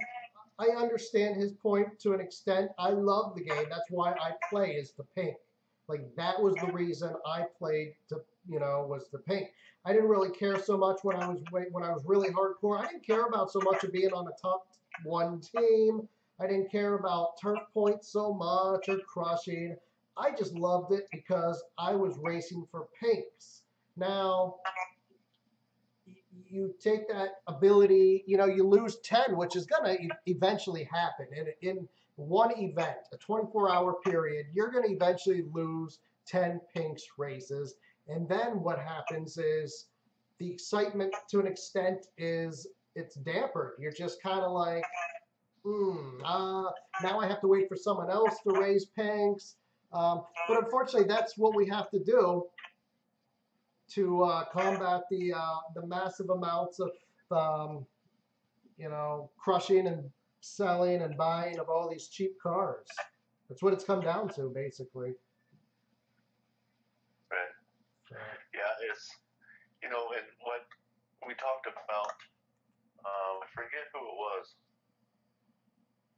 I understand his point to an extent. I love the game. That's why I play is the pink. Like that was the reason I played to, you know, was the pink. I didn't really care so much when I was really hardcore. I didn't care about so much of being on a top one team. I didn't care about turf points so much or crushing. I just loved it because I was racing for pinks. Now, you take that ability, you know, you lose 10, which is going to eventually happen. In one event, a 24-hour period, you're going to eventually lose 10 pinks races. And then what happens is the excitement to an extent is it's dampered. You're just kind of like, now I have to wait for someone else to raise pinks. But unfortunately, that's what we have to do to combat the massive amounts of, you know, crushing and selling and buying of all these cheap cars. That's what it's come down to, basically. Right. Yeah, it's, you know, and what we talked about, I forget who it was,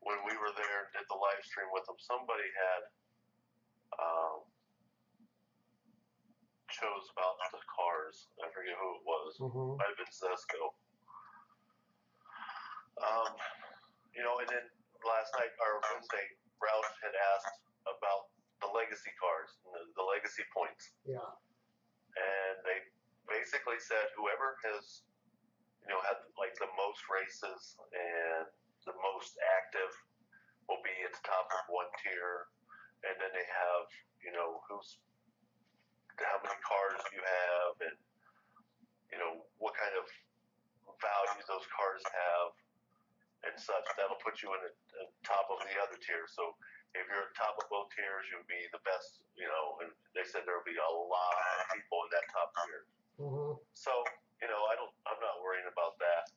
when we were there and did the live stream with them. Somebody had chose about the cars. I forget who it was. Might have been Zesco. You know, and then last night or Wednesday, Roush had asked about the legacy cars, the legacy points. Yeah. And they basically said whoever has, you know, had like the most races and the most active will be at the top of one tier, and then they have, you know, how many cars you have, and you know what kind of value those cars have, and such. That'll put you in the top of the other tier. So if you're at the top of both tiers, you'll be the best, you know. And they said there'll be a lot of people in that top tier. So you know, I'm not worrying about that.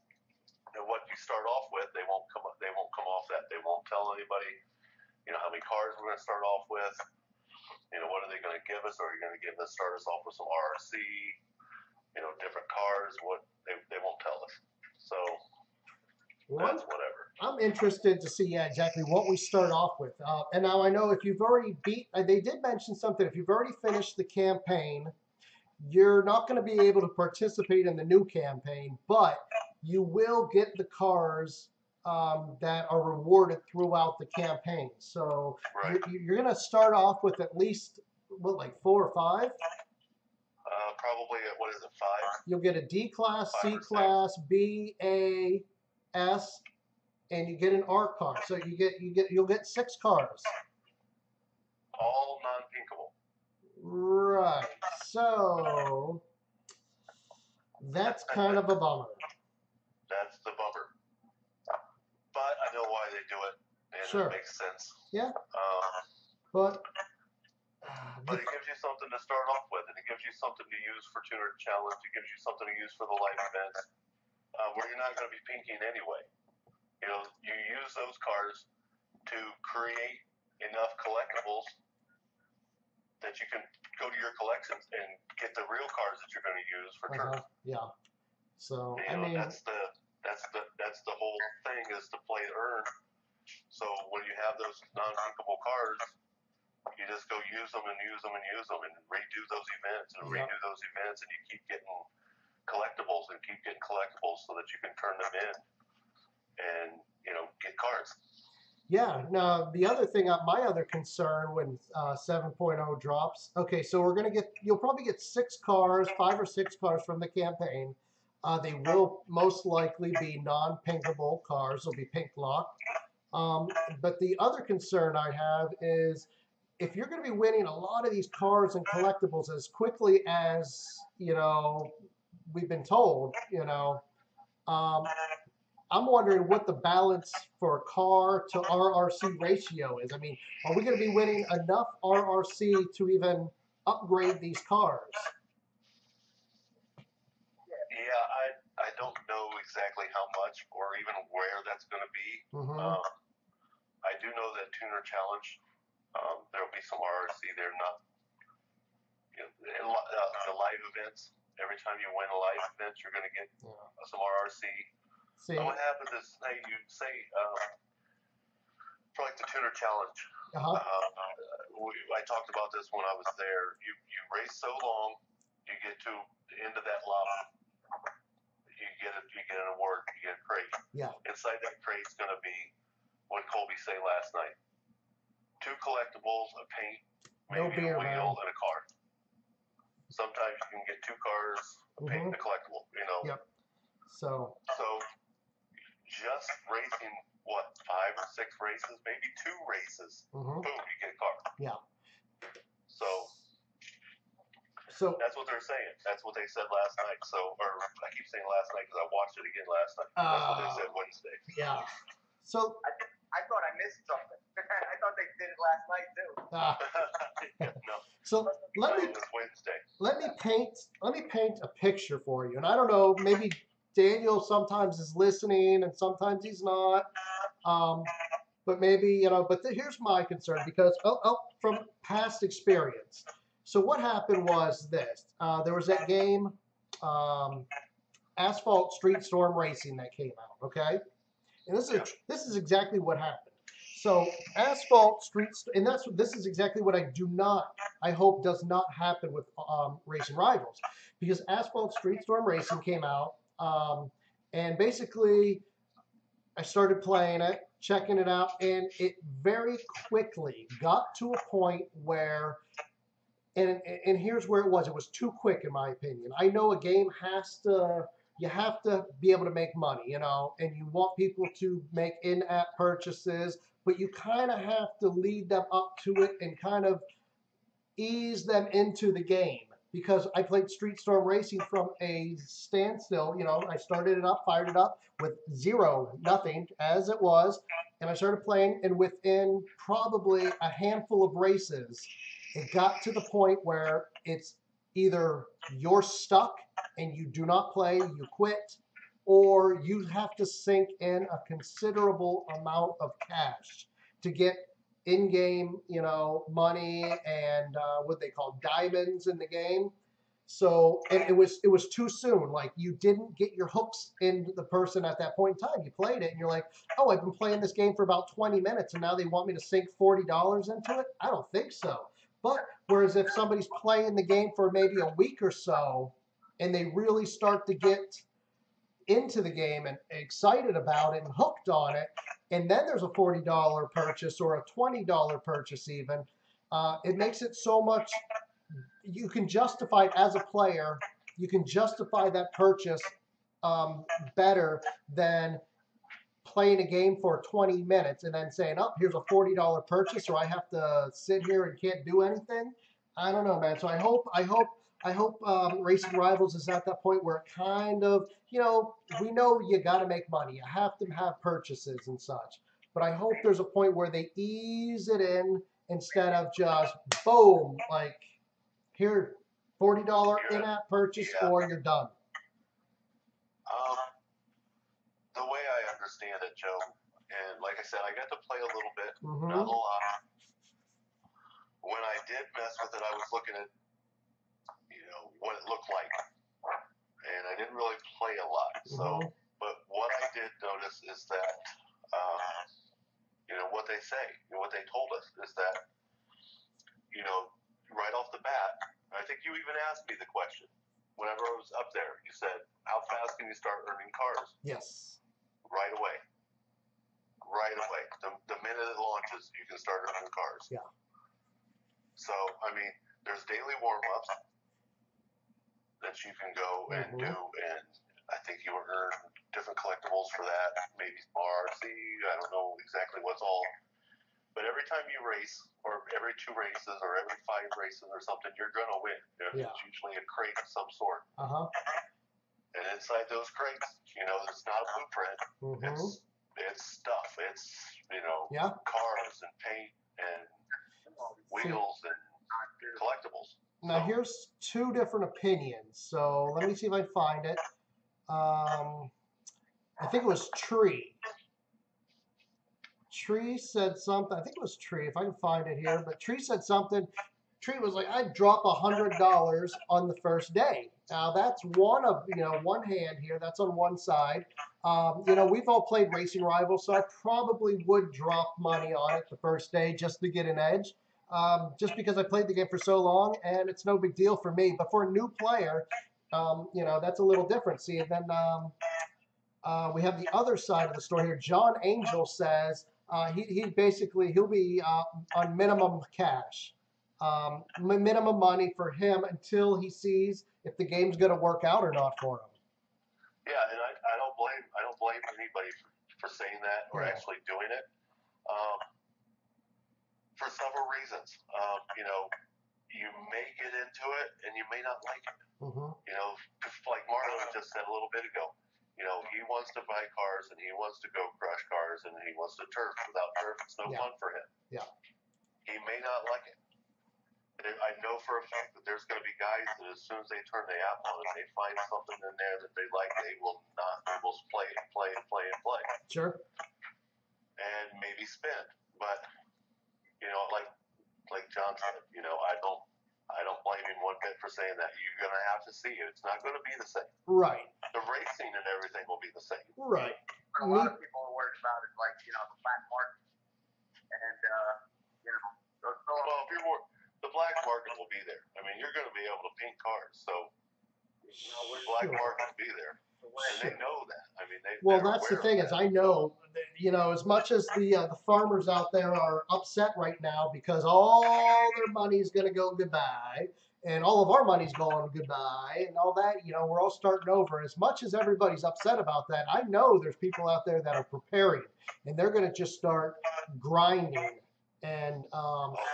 And what you start off with, they won't come off that. They won't tell anybody, you know, how many cars we're going to start off with. You know, what are they going to give us? Or are you going to start us off with some RC, you know, different cars? What they won't tell us. So that's whatever. I'm interested to see exactly what we start off with. And now I know if you've already they did mention something. If you've already finished the campaign, you're not going to be able to participate in the new campaign, but you will get the cars that are rewarded throughout the campaign. So you're going to start off with at least, what, like 4 or 5? Probably, what is it, 5? You'll get a D class, C class, B, A, S, and you get an R card. So you'll get 6 cars. All non-pinkable. Right. So that's kind of a bummer. That's the bummer. But I know why they do it, and sure. It makes sense. Yeah. But it gives you something to start off with, and it gives you something to use for Tuner Challenge. It gives you something to use for the live events, where you're not going to be pinking anyway. You know, you use those cars to create enough collectibles that you can go to your collections and get the real cars that you're going to use for turf. Yeah. So I mean, that's the whole thing, is to play to earn. So when you have those non-pinkable cars, you just go use them and use them and use them and redo those events and redo those events, and you keep getting collectibles and keep getting collectibles so that you can turn them in and, you know, get cars. Yeah. Now, the other thing, my other concern when 7.0 drops, okay, so you'll probably get 6 cars, 5 or 6 cars from the campaign. They will most likely be non-pinkable cars. They'll be pink locked. But the other concern I have is if you're going to be winning a lot of these cars and collectibles as quickly as, you know, we've been told, you know, I'm wondering what the balance for car to RRC ratio is. I mean, are we going to be winning enough RRC to even upgrade these cars? Yeah, I don't know exactly how much or even where that's going to be. I do know that Tuner Challenge, there will be some RRC there. Not, you know, the live events. Every time you win a live event, you're going to get some RRC. So what happens is, you say, for like the Tuner Challenge, I talked about this when I was there. You race so long, you get to the end of that lobby, you get an award, you get a crate. Yeah. Inside that crate's going to be what Colby say last night: 2 collectibles, a paint, maybe a wheel, and a car. Sometimes you can get 2 cars, a paint, and a collectible. You know. Yep. So just racing, what, 5 or 6 races, maybe 2 races, boom, you get a car. Yeah. So that's what they're saying. That's what they said last night. So, or I keep saying last night because I watched it again last night. That's what they said Wednesday. Yeah. So I thought I missed something. I thought they did it last night too. No. So let me paint a picture for you. And I don't know, maybe Daniel sometimes is listening and sometimes he's not. But maybe, you know, but here's my concern, because from past experience. So what happened was this. There was that game, Asphalt Street Storm Racing, that came out, okay? And this is exactly what happened. So Asphalt Street, and this is exactly what I hope does not happen with Racing Rivals, because Asphalt Street Storm Racing came out, and basically I started playing it, checking it out, and it very quickly got to a point where, and here's where it was too quick in my opinion. I know a game you have to be able to make money, you know, and you want people to make in-app purchases, but you kind of have to lead them up to it and kind of ease them into the game. Because I played Street Storm Racing from a standstill, you know, I started it up, fired it up with nothing as it was, and I started playing, and within probably a handful of races, it got to the point where it's either you're stuck and you do not play, you quit, or you have to sink in a considerable amount of cash to get in-game, you know, money and what they call diamonds in the game. So it was too soon. Like, you didn't get your hooks into the person at that point in time. You played it and you're like, oh, I've been playing this game for about 20 minutes and now they want me to sink $40 into it? I don't think so. But whereas if somebody's playing the game for maybe a week or so and they really start to get into the game and excited about it and hooked on it, and then there's a $40 purchase or a $20 purchase even, it makes it so much, you can justify it as a player, you can justify that purchase better than playing a game for 20 minutes and then saying, oh, here's a $40 purchase, or I have to sit here and can't do anything. I don't know, man. So I hope Racing Rivals is at that point where it kind of, we know you got to make money. You have to have purchases and such. But I hope there's a point where they ease it in instead of just, boom, like, here, $40 in-app purchase, or you're done. The way I understand it, Joe, and like I said, I got to play a little bit, not a lot. When I did mess with it, I was looking at, what it looked like, and I didn't really play a lot. So, but what I did notice is that, what they say, what they told us is that, right off the bat, I think you even asked me the question whenever I was up there. You said, "How fast can you start earning cars?" Yes. Right away. Right away. The minute it launches, you can start earning cars. Yeah. So, I mean, there's daily warm-ups that you can go and do, and I think you earn different collectibles for that, maybe some RC, I don't know exactly what's all, but every time you race, or every 2 races, or every 5 races or something, you're going to win. It's usually a crate of some sort. And inside those crates, it's not a blueprint. It's stuff. It's, cars and paint and wheels and collectibles. Now, here's 2 different opinions. So let me see if I can find it. I think it was Tree. Tree said something. I think it was Tree, if I can find it here. But Tree said something. Tree was like, I'd drop $100 on the first day. Now, that's one of, one hand here. That's on one side. We've all played Racing Rivals, so I probably would drop money on it the first day just to get an edge. Just because I played the game for so long, and it's no big deal for me. But for a new player, that's a little different. See, and then we have the other side of the story here. John Angel says he'll be on minimum cash, minimum money for him until he sees if the game's going to work out or not for him. Yeah, and I don't blame anybody for saying that or actually doing it. For several reasons. You may get into it and you may not like it. Like Marlon just said a little bit ago, he wants to buy cars and he wants to go crush cars and he wants to turf. Without turf, it's no fun for him. Yeah. He may not like it. I know for a fact that there's going to be guys that as soon as they turn the app on and they find something in there that they like, they will play and play and play and play. Sure. And maybe spend. But like John said, I don't blame him one bit for saying that. You're going to have to see it. It's not going to be the same. Right. The racing and everything will be the same. Right. A lot of people are worried about it, like, the black market. And, well, the black market will be there. I mean, you're going to be able to paint cars, so the black market will be there. And they know that. I mean, well, that's the thing is, I know, as much as the farmers out there are upset right now because all their money's going to go goodbye, and all of our money's going goodbye, and all that, we're all starting over. As much as everybody's upset about that, I know there's people out there that are preparing, and they're going to just start grinding and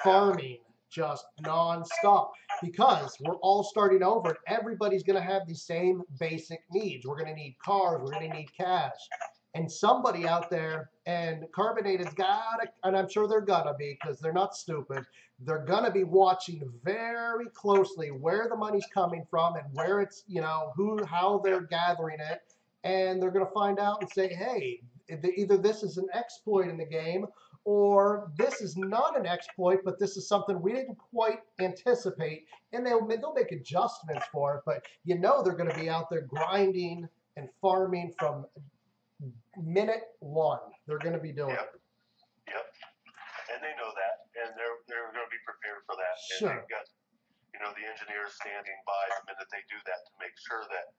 farming just nonstop because we're all starting over and everybody's going to have the same basic needs. We're going to need cars. We're going to need cash. And somebody out there, and Carbonated's got to, and I'm sure they're going to be because they're not stupid, they're going to be watching very closely where the money's coming from and where it's, how they're gathering it. And they're going to find out and say, hey, either this is an exploit in the game or this is not an exploit, but this is something we didn't quite anticipate, and they'll make adjustments for it. But they're going to be out there grinding and farming from minute one. They're going to be doing it. Yep. And they know that, and they're going to be prepared for that. Sure. And they've got, the engineers standing by the minute they do that to make sure that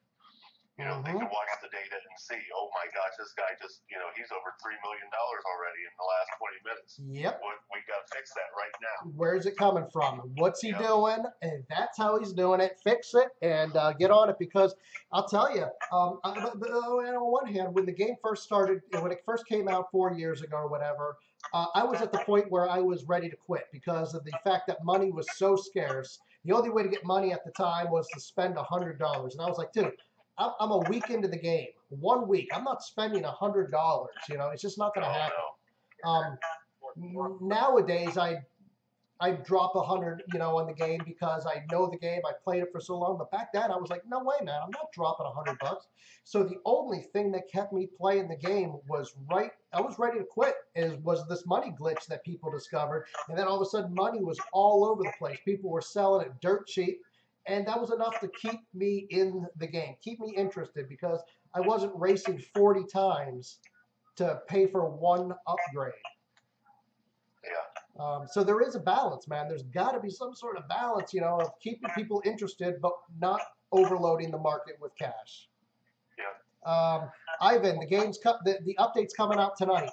You know, they can watch the data and see, oh my gosh, this guy just, you know, he's over $3 million already in the last 20 minutes. Yep. We got to fix that right now. Where's it coming from? What's he doing? And that's how he's doing it. Fix it and get on it, because I'll tell you, on one hand, when the game first started, when it first came out 4 years ago or whatever, I was at the point where I was ready to quit because of the fact that money was so scarce. The only way to get money at the time was to spend $100. And I was like, dude, I'm a week into the game. 1 week. I'm not spending $100. You know, it's just not going to happen. Nowadays, I drop 100, you know, on the game because I know the game. I played it for so long. But back then, I was like, no way, man. I'm not dropping $100. So the only thing that kept me playing the game was I was ready to quit. Was this money glitch that people discovered, and then all of a sudden, money was all over the place. People were selling it dirt cheap. And that was enough to keep me in the game, keep me interested, because I wasn't racing 40 times to pay for one upgrade. Yeah. So there is a balance, man. There's got to be some sort of balance, you know, of keeping people interested, but not overloading the market with cash. Yeah. Ivan, the update's coming out tonight.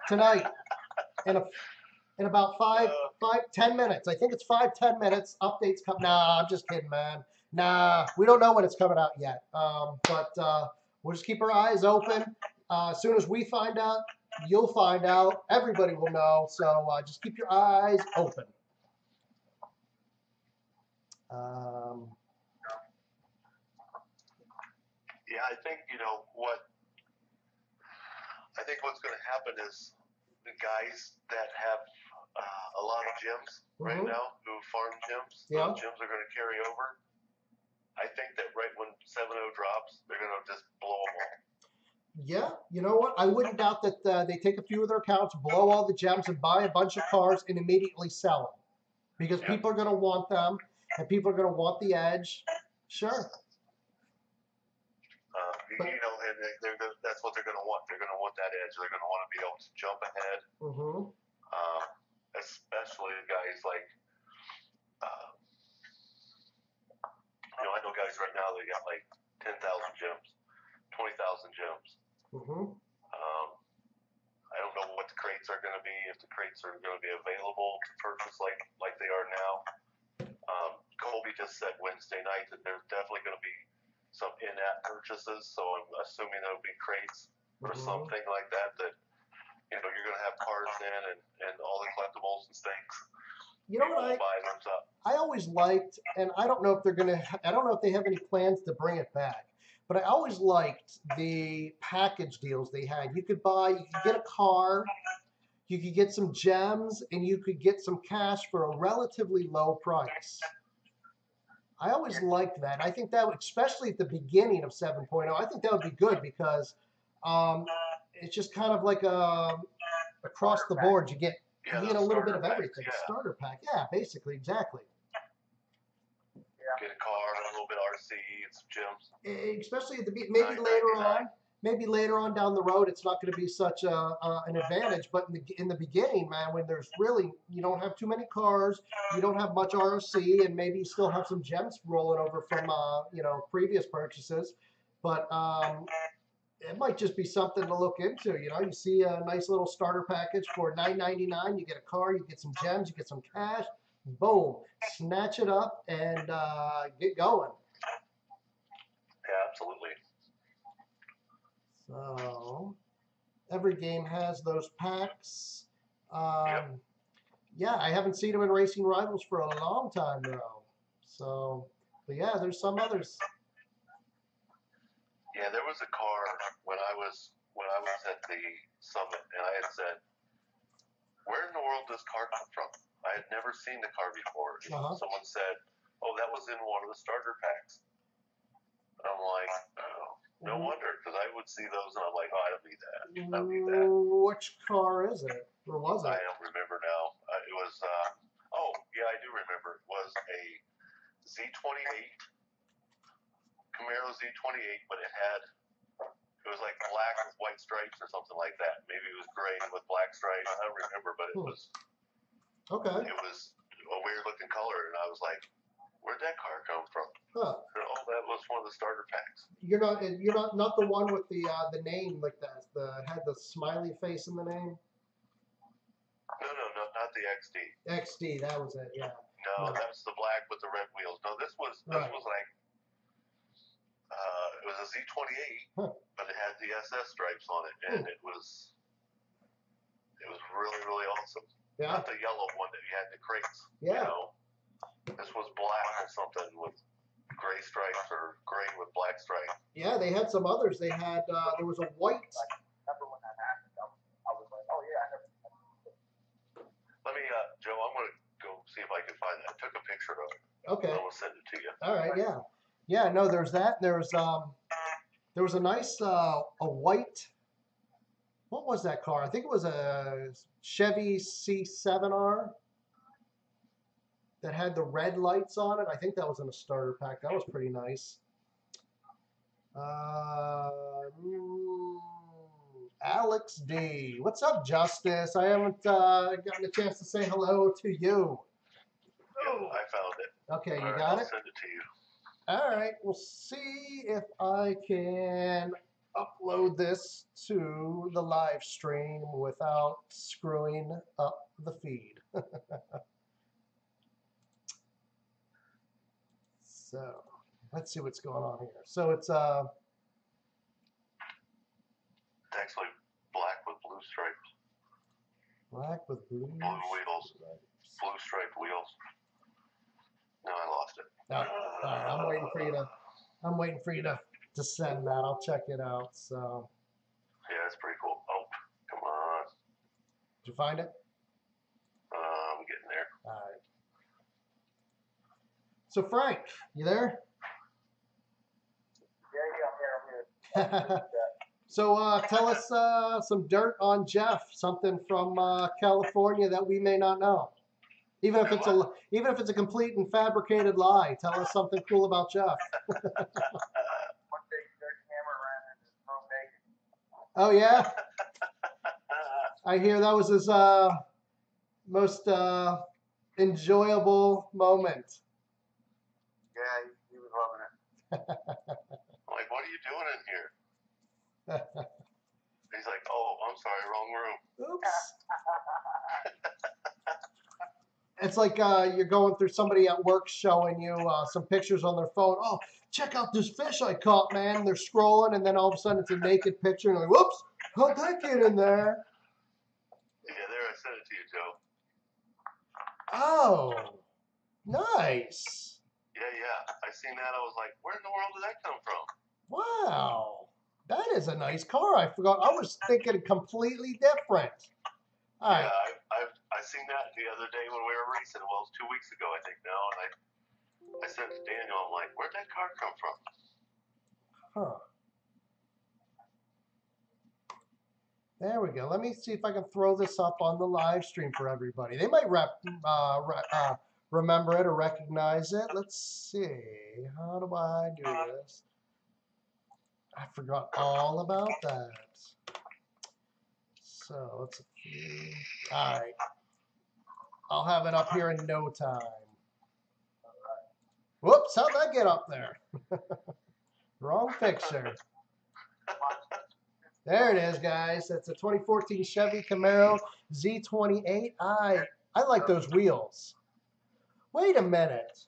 Tonight. In about 10 minutes. I think it's 5-10 minutes. Updates come. Nah, I'm just kidding, man. Nah, we don't know when it's coming out yet. But we'll just keep our eyes open. As soon as we find out, you'll find out. Everybody will know. So just keep your eyes open. Yeah, I think, you know, what's going to happen is the guys that have a lot of gyms right now, who farm gyms, those gyms are going to carry over. I think that right when 7.0 drops, they're going to just blow them all. Yeah, you know what? I wouldn't doubt that they take a few of their accounts, blow all the gems, and buy a bunch of cars and immediately sell them. Because people are going to want them, and people are going to want the edge. Sure. You know, and that's what they're going to want. They're going to want that edge. They're going to want to be able to jump ahead. Especially guys like, you know, I know guys right now, they got like 10,000 gems, 20,000 gems. I don't know what the crates are going to be, if the crates are going to be available to purchase like they are now. Colby just said Wednesday night that there's definitely going to be some in-app purchases, so I'm assuming there'll be crates or something like that, you know, you're going to have cards in and all the collectibles and things. You know what I always liked, and I don't know if I don't know if they have any plans to bring it back, but I always liked the package deals they had. You could get a car, you could get some gems, and you could get some cash for a relatively low price. I always liked that. I think that, especially at the beginning of 7.0, I think that would be good because it's just kind of like across the board. You get a little bit of everything. Yeah. Starter pack. Yeah, basically, exactly. Get a car, a little bit of RC, and some gems. Especially at maybe later on down the road, it's not going to be such an advantage. But in the beginning, man, when you don't have too many cars, you don't have much RC, and maybe you still have some gems rolling over from previous purchases. But it might just be something to look into. You know, you see a nice little starter package for $9.99. You get a car, you get some gems, you get some cash. Boom, snatch it up and get going. Yeah, absolutely. So every game has those packs. Yeah, I haven't seen them in Racing Rivals for a long time though. So, but yeah, there's some others. Yeah, there was a car when I was at the summit, and I had said, "Where in the world does this car come from?" I had never seen the car before. Someone said, "Oh, that was in one of the starter packs." And I'm like, "Oh, no wonder," because I would see those, and I'm like, "Oh, I don't need that. I don't need that." Which car is it? Or was it? I don't remember now. It was. Oh, yeah, I do remember. It was a Z28. Camaro Z28, but it was like black with white stripes or something like that. Maybe it was gray with black stripes. I don't remember, but it was okay. It was a weird looking color, and I was like, where'd that car come from? Huh. Oh, that was one of the starter packs. You're not the one with the name like that. Had the smiley face in the name. No, not the XD. XD, that was it. Yeah. No, that's the black with the red wheels. No, this was like it was a Z28, but it had the SS stripes on it, and it was really, really awesome. Yeah. Not the yellow one that you had in the crates. Yeah. You know, this was black or something with gray stripes or gray with black stripes. Yeah, they had some others. They had there was a white. Remember when that happened? I was like, oh yeah, I never. Let me, Joe. I'm gonna go see if I can find that. I took a picture of it. Okay. I will send it to you. All right. Yeah. Yeah. No, there's that. There was a nice a white. What was that car? I think it was a Chevy C7R that had the red lights on it. I think that was in a starter pack. That was pretty nice. Alex D. What's up, Justice? I haven't gotten a chance to say hello to you. Yeah, I found it. Okay, you All right, got I'll it? send it to you. All right, we'll see if I can upload this to the live stream without screwing up the feed. So let's see what's going on here. So it's actually black with blue stripes. Black with blue wheels. Blue striped wheels. No, I lost it. All right, I'm waiting for you to send that. I'll check it out. So yeah, it's pretty cool. Oh, come on. Did you find it? I'm getting there. All right. So Frank, you there? Yeah, I'm here. So tell us some dirt on Jeff, something from California that we may not know. Even if it's a complete and fabricated lie, tell us something cool about Jeff. One day, Dirk Hammer ran in his room naked. Oh yeah, I hear that was his most enjoyable moment. Yeah, he was loving it. Like, what are you doing in here? He's like, oh, I'm sorry, wrong room. Oops. It's like you're going through somebody at work showing you some pictures on their phone. Oh, check out this fish I caught, man. And they're scrolling, and then all of a sudden it's a naked picture, and they're like, whoops, how'd that get in there? Yeah, there, I sent it to you, Joe. Oh, nice. Yeah. I seen that. I was like, where in the world did that come from? Wow. That is a nice car. I forgot. I was thinking completely different. All right. Yeah, I seen that the other day when we were racing. Well, it was 2 weeks ago, I think now. And I said to Daniel, I'm like, where'd that car come from? Huh. There we go. Let me see if I can throw this up on the live stream for everybody. They might remember it or recognize it. Let's see. How do I do this? I forgot all about that. So let's see. All right. I'll have it up here in no time. Whoops, how'd that get up there? Wrong picture. There it is, guys. That's a 2014 Chevy Camaro Z28. I like those wheels. Wait a minute.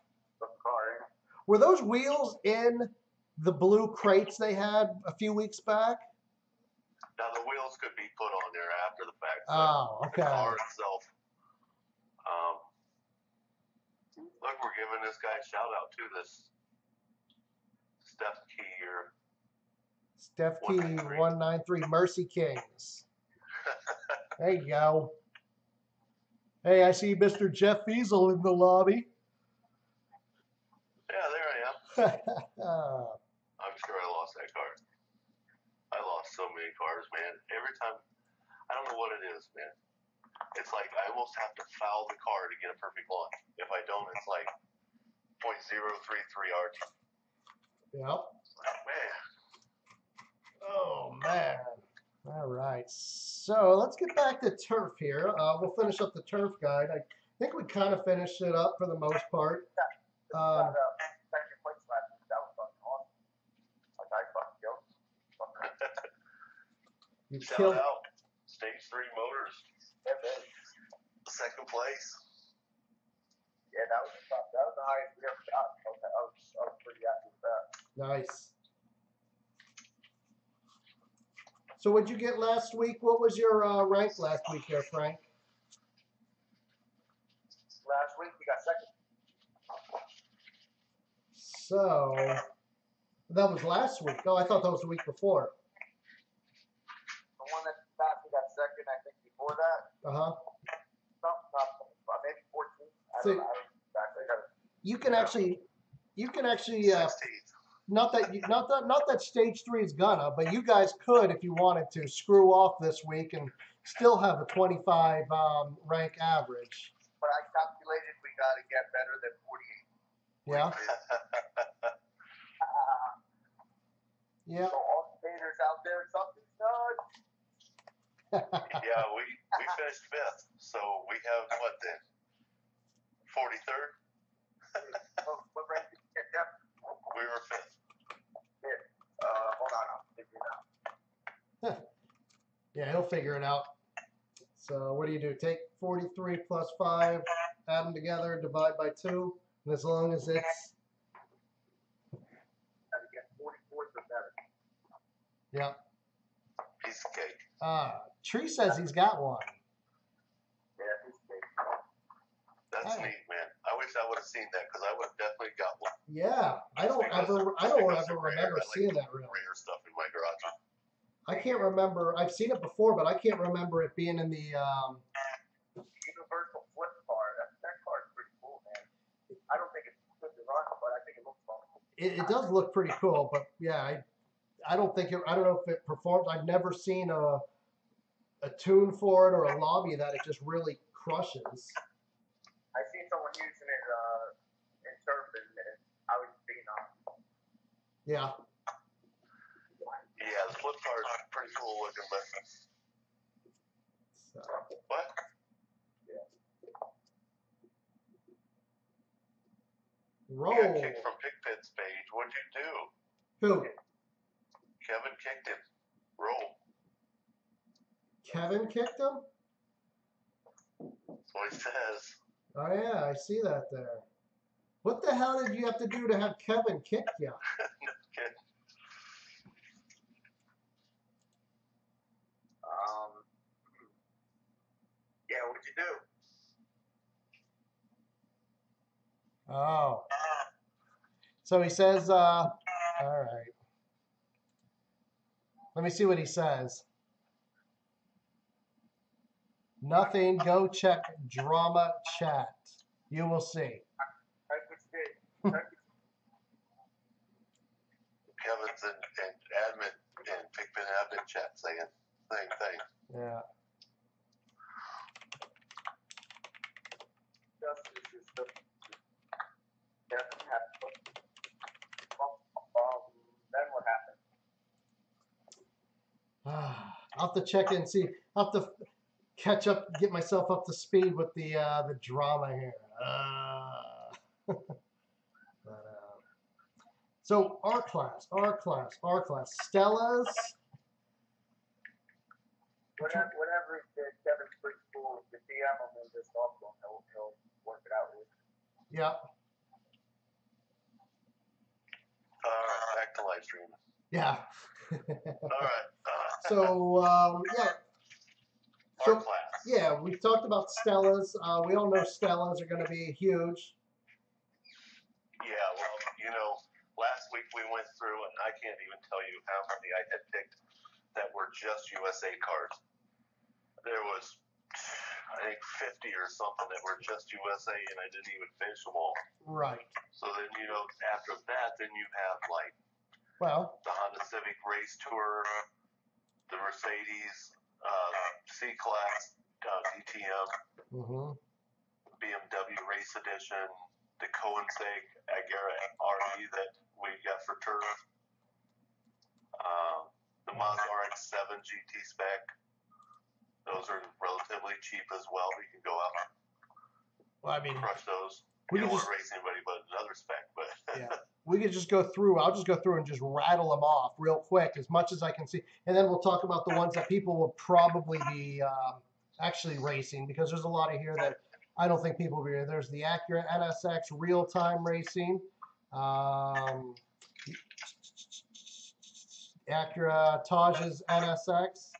Were those wheels in the blue crates they had a few weeks back? Now, the wheels could be put on there after the fact. Oh, okay. The car itself. Look, we're giving this guy a shout out to this Steph Key or Steph Key 193 Mercy Kings. There you go. Hey, I see Mr. Jeff Fiesel in the lobby. Yeah, there I am. I'm sure I lost that car. I lost so many cars, man. Every time, I don't know what it is, man. It's like I almost have to foul the car to get a perfect launch. If I don't, it's like .033 RT. Yep. Oh, man. All right. So let's get back to turf here. We'll finish up the turf guide. I think we kind of finished it up for the most part. Second place last week. That was fucking awesome. Like, I fucking go. You Shout killed. out Stage 3 Motors. Yeah, man. Second place. Yeah, that was the highest we ever got. I was pretty happy with that. Nice. So what'd you get last week? What was your rank last week there, Frank? Last week we got second. So that was last week. Oh, I thought that was the week before. The one that we got second, I think before that. Maybe 14. I don't know exactly. You can actually 16th. not that stage 3 is gonna, but you guys could, if you wanted to, screw off this week and still have a 25 rank average. But I calculated we got to get better than 48. Yeah. Yeah. So all the haters out there, something's done. Yeah, we finished 5th, so we have what then? 43rd? What rank did you get, Jeff? We were 5th. Hold on, I'll figure it out. Yeah, he'll figure it out. So what do you do? Take 43 plus 5, add them together, divide by 2, and as long as it's Gotta get 44 or better. yeah. Piece of cake. Tree says he's got one. Yeah, he's big. That's neat, man. I wish I would have seen that because I would have definitely got one. Yeah, I don't ever remember seeing that really. Rare stuff in my garage. I can't remember. I've seen it before, but I can't remember it being in the. Universal flip car. That car is pretty cool, man. I don't think it's good to run, but I think it looks fun. It does look pretty cool, but yeah, I don't think it. I don't know if it performs. I've never seen a tune for it or a lobby that it just really crushes. I seen someone using it in surfing, and I was being on. Yeah. Yeah, the flip car is pretty cool looking, but So, what? roll. You got kicked from Pigpit's page. What'd you do? Who? Kevin kicked him. Roll. Kevin kicked him? That's what he says. Oh yeah, I see that there. What the hell did you have to do to have Kevin kick you? No kidding. Yeah, what'd you do? Oh. So he says, all right. Let me see what he says. Nothing. Go check drama chat. You will see. That's what you did. Kevin's and admin and Pigpit admin chat saying same thing. Yeah. Justice is the. Yeah, then what happened? I'll have to check in and see. I'll have to catch up, get myself up to speed with the drama here. So our class, Stella's. Whatever Kevin's pretty cool, the DM him and just talk to him, he'll work it out with. Yeah. Back to live stream. Yeah. All right. So yeah. Our class. Yeah, we've talked about Stella's. We all know Stella's are going to be huge. Yeah, well, you know, last week we went through, and I can't even tell you how many I had picked that were just USA cards. There was, I think, 50 or something that were just USA, and I didn't even finish them all. Right. So then, you know, after that, then you have, like, Well, the Honda Civic Race Tour, the Mercedes C-Class DTM, BMW Race Edition, the Koenigsegg Agera RE that we got for turf, the Mazda RX-7 GT spec. Those are relatively cheap as well. You can go out I mean, and crush those. You don't want to race anybody but another spec, but yeah, we could just go through. I'll just go through and just rattle them off real quick, as much as I can see, and then we'll talk about the ones that people will probably be actually racing, because there's a lot of here that I don't think people will be here. There's the Acura NSX real-time racing, Acura Taj's NSX.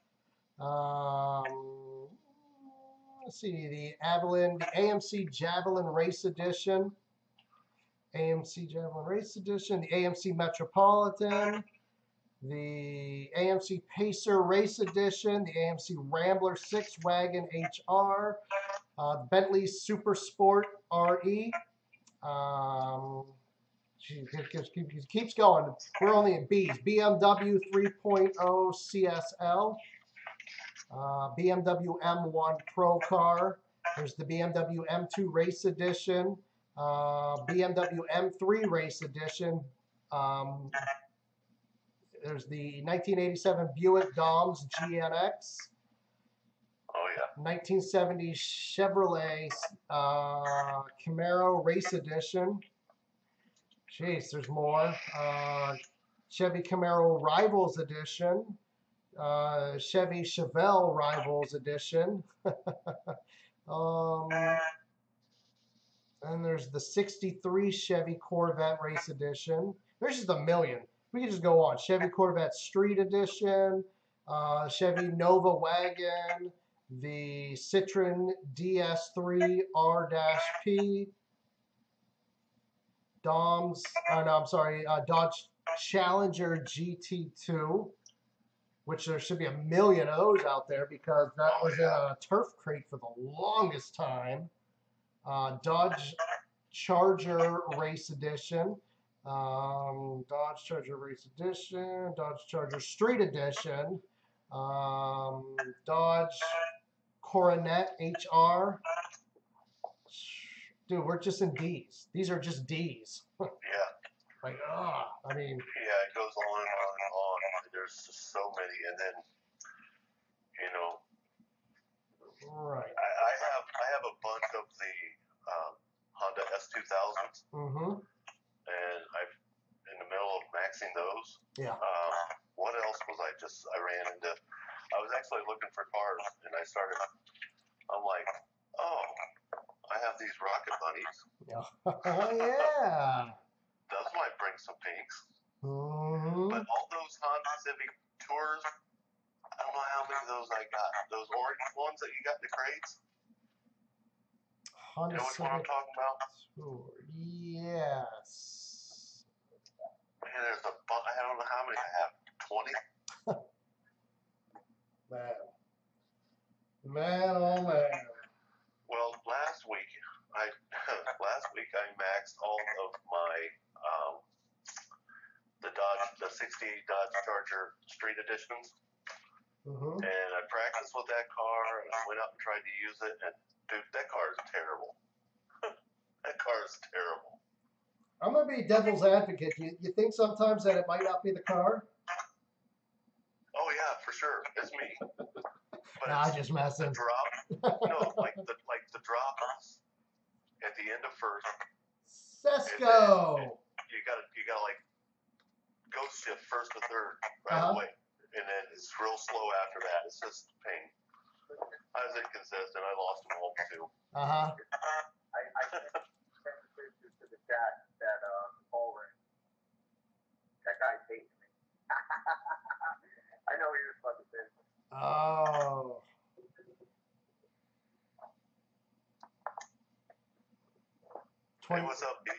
Let's see, the AMC Javelin Race Edition, the AMC Metropolitan, the AMC Pacer Race Edition, the AMC Rambler 6 Wagon HR, Bentley Super Sport RE. It keeps going. We're only at B's. BMW 3.0 CSL. BMW M1 Pro Car. There's the BMW M2 Race Edition. BMW M3 Race Edition. There's the 1987 Buick Doms GNX. Oh, yeah. 1970 Chevrolet Camaro Race Edition. Jeez, there's more. Chevy Camaro Rivals Edition. Chevy Chevelle Rivals Edition. And there's the 63 Chevy Corvette Race Edition. There's just a million. We can just go on. Chevy Corvette Street Edition, Chevy Nova Wagon, the Citroen DS3 R-P, Dodge Challenger GT2, which there should be a million of those out there, because that was in a turf crate for the longest time. Dodge Charger Race Edition, Dodge Charger Race Edition, Dodge Charger Street Edition, Dodge Coronet HR. Dude, we're just in D's. These are just D's. Yeah. Like, I mean. Yeah, it goes on and on and on. There's just so many, and then, you know. Right. I have a bunch of the Honda S2000s. Mm-hmm. And I'm in the middle of maxing those. Yeah. What else was I ran into? I was actually looking for cars, and I'm like, oh, I have these Rocket Bunnies. Yeah. Oh, yeah. Those might bring some pinks. Mm-hmm. But all those Honda Civic Tours, I don't know how many of those I got. Those orange ones that you got in the crates? Honda you know which one I'm talking about? Tour. Yes. Man, I don't know how many I have. 20? Man, oh man. Well, last week I maxed all of my the 68 Dodge Charger Street Editions. Mm-hmm. And I practiced with that car, and I went out and tried to use it, and dude, that car is terrible. That car is terrible. I'm gonna be devil's advocate. You think sometimes that it might not be the car? Oh yeah, for sure, it's me. But nah, I just messing. The drop, no, like the drop at the end of first. Cisco. You gotta like go shift first to third right away. And then it's real slow after that. It's just pain. I was inconsistent. I lost them all too. I sent the pictures to the chat that Paul ran. That guy's hating me. I know he was about to say. Oh. Hey, what's up, B?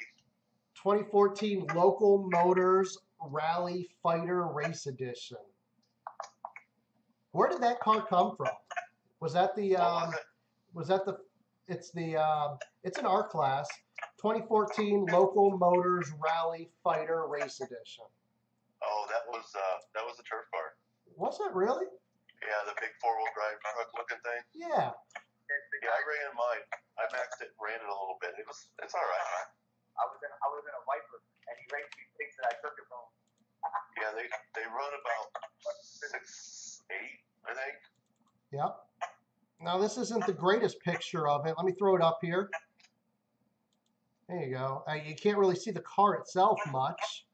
2014 Local Motors Rally Fighter Race Edition. Where did that car come from? Was that the it's an R Class 2014 Local Motors Rally Fighter Race Edition. Oh, that was the turf car. Was it really? Yeah, the big 4-wheel drive truck looking thing. Yeah. Yeah, I ran mine. I maxed it, ran it a little bit. It's all right. I was in a Viper, and he raced these things that I took it from. Yeah, they run about 6'8", I think. Yep. Now this isn't the greatest picture of it. Let me throw it up here. There you go. You can't really see the car itself much.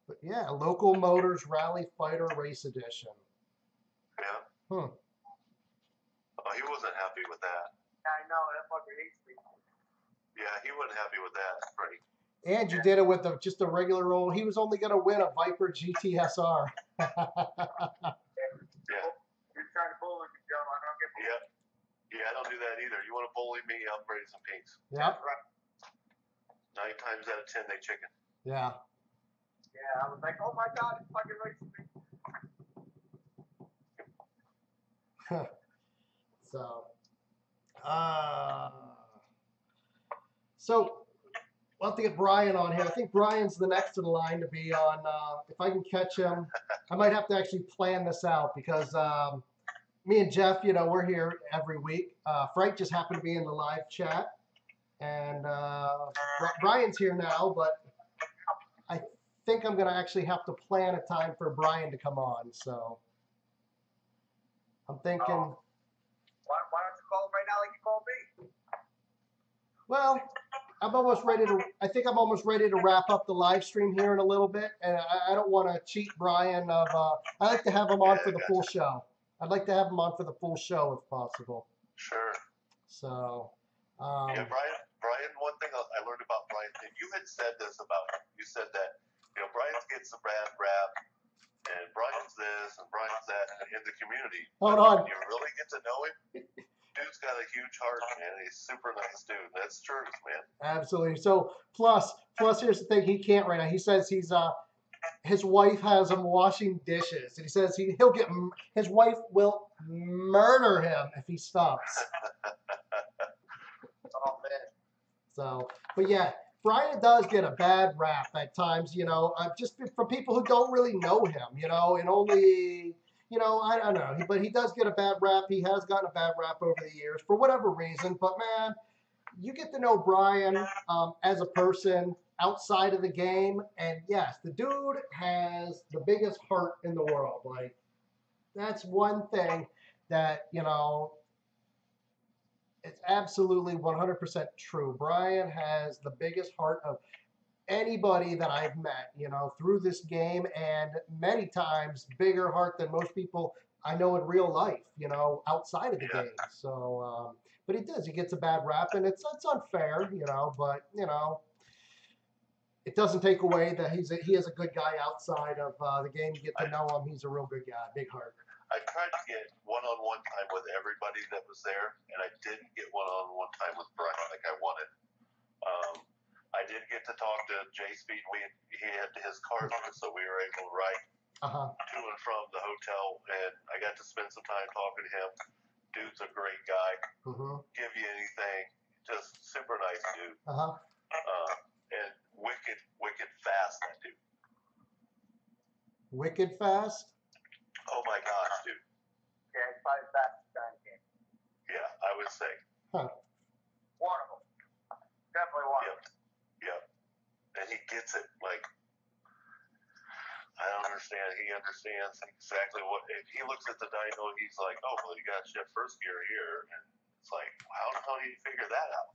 But yeah, Local Motors Rally Fighter Race Edition. Yeah. Hmm. Oh, he wasn't happy with that. I know, that fucker hates me. Yeah, he wasn't happy with that, Freddie. And you did it with just a regular old. He was only going to win a Viper GTSR. Yeah. You're trying to bully me, Joe. I don't get bullied. Yeah, I don't do that either. You want to bully me, I'm ready some pinks. Yep. Right. 9 times out of 10, they chicken. Yeah. Yeah, I was like, oh my God, it's fucking racing me. So we'll have to get Brian on here. I think Brian's the next in line to be on. If I can catch him, I might have to actually plan this out because me and Jeff, we're here every week. Frank just happened to be in the live chat, and Brian's here now, but I think I'm going to actually have to plan a time for Brian to come on. So I'm thinking. Why don't you call him right now like you called me? Well, I think I'm almost ready to wrap up the live stream here in a little bit, and I don't want to cheat Brian I like to have him on for the full show. I'd like to have him on for the full show if possible. Sure. So. Yeah, Brian, one thing I learned about Brian, and you had said this about him. You said that, Brian gets a bad rap, and Brian's this, and Brian's that in the community. Hold on. When you really get to know him, dude's got a huge heart, man. He's a super nice dude. That's true, man. Absolutely. So plus, here's the thing: he can't right now. He says his wife has him washing dishes, and he says his wife will murder him if he stops. Oh, man. So, but yeah, Brian does get a bad rap at times, just from people who don't really know him, and only, I don't know. But he does get a bad rap. He has gotten a bad rap over the years for whatever reason. But man, you get to know Brian as a person outside of the game. And yes, the dude has the biggest heart in the world. Like, that's one thing that, it's absolutely 100% true. Brian has the biggest heart of anybody that I've met, through this game, and many times bigger heart than most people I know in real life, outside of the game. So, but he does. He gets a bad rap, and it's unfair, but it doesn't take away that he is a good guy outside of the game. You get to know him. He's a real good guy, big heart. I tried to get one-on-one time with everybody that was there, and I didn't get one-on-one time with Brian like I wanted. I did get to talk to Jay Speed. He had his car, so we were able to ride to and from the hotel, and I got to spend some time talking to him. Dude's a great guy. Give you anything. Just super nice dude. And wicked fast, that dude. Wicked fast? Oh my gosh, dude. Yeah, it's probably the fastest guy in the game. Yeah, I would say. Huh. One of them. Definitely one of them. Yep. And he gets it. Like, I don't understand. He understands exactly what. If he looks at the dyno, he's like, oh, well, you got to shift first gear here. And it's like, how the hell do you figure that out?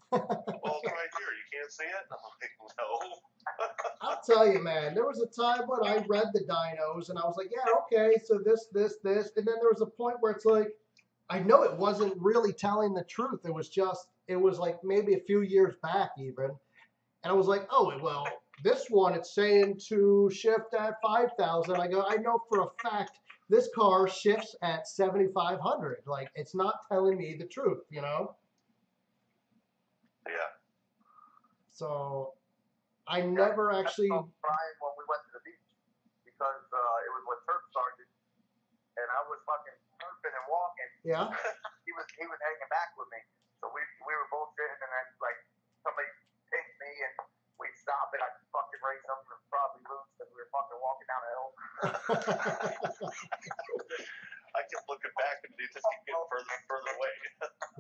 Well, it's right here. You can't see it? I'm like, no. I'll tell you, man, there was a time when I read the dynos and I was like, yeah, okay, so this. And then there was a point where it's like, I know it wasn't really telling the truth. It was like maybe a few years back even. And I was like, oh, well, this one, it's saying to shift at 5,000. I go, I know for a fact this car shifts at 7,500. Like, it's not telling me the truth, Yeah. So I never actually. I told Brian when we went to the beach because it was when Turf started, and I was fucking surfing and walking. Yeah. He was hanging back with me, so we were both sitting, and then like somebody picked me, and we'd stop, and I'd fucking race them and probably lose because we were fucking walking down a hill. I kept looking back, and they just keep getting further and further away.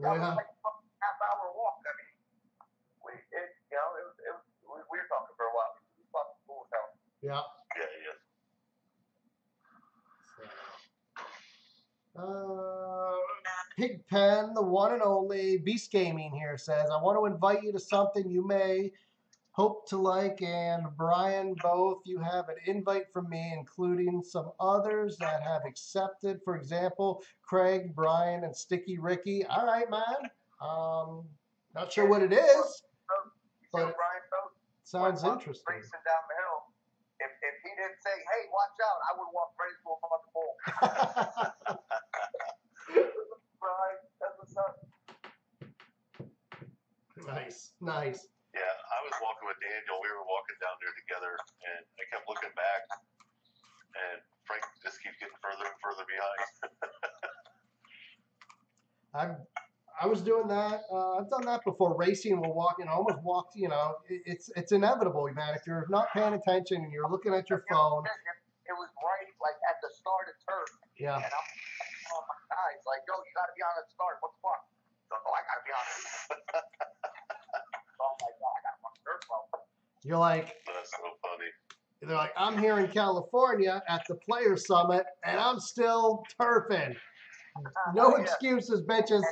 That was like a half-hour walk. I mean, we were talking for a while. It was fucking cool as hell. Yeah. Yeah. Pigpen, the one and only Beast Gaming here says, I want to invite you to something you may hope to like, and Brian, both you have an invite from me, including some others that have accepted. For example, Craig, Brian, and Sticky Ricky. All right, man. Not sure what it is, but it sounds interesting. Racing down the hill. If he didn't say, "Hey, watch out," I would walk right into him on the pole. Brian, that's what's up. Nice. Yeah, I was walking with Daniel. We were walking down there together, and I kept looking back, and Frank just keeps getting further and further behind. I was doing that. I've done that before. Racing, we're walking. I almost walked. It's inevitable, man. If you're not paying attention and you're looking at your phone. It was right like at the start of turf. Yeah. And I'm on my guys like, yo, you got to be on the start. What's the fuck? So, I got to be on it. Oh my god, I got my turf phone. You're like. That's so funny. They're like, I'm here in California at the Players Summit, and I'm still turfing. No excuses, bitches.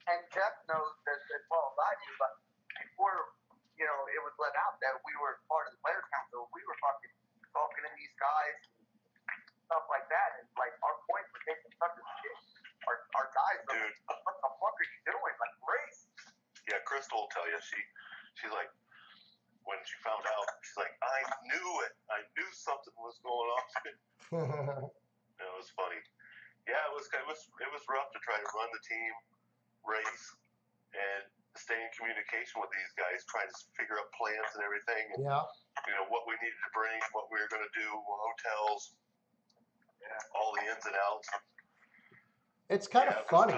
And Jeff knows this as well as I do, but before, it was let out that we were part of the Players Council, we were fucking talking to these guys and stuff like that, and like our points were taking such a shit. Our guys were like, what the fuck are you doing? Like, race. Yeah, Crystal will tell you. She's like, when she found out, she's like, I knew it. I knew something was going on. It was funny. Yeah, it was rough to try to run the team, race, and stay in communication with these guys, trying to figure out plans and everything. And, what we needed to bring, what we were going to do, hotels, all the ins and outs. It's kind of funny.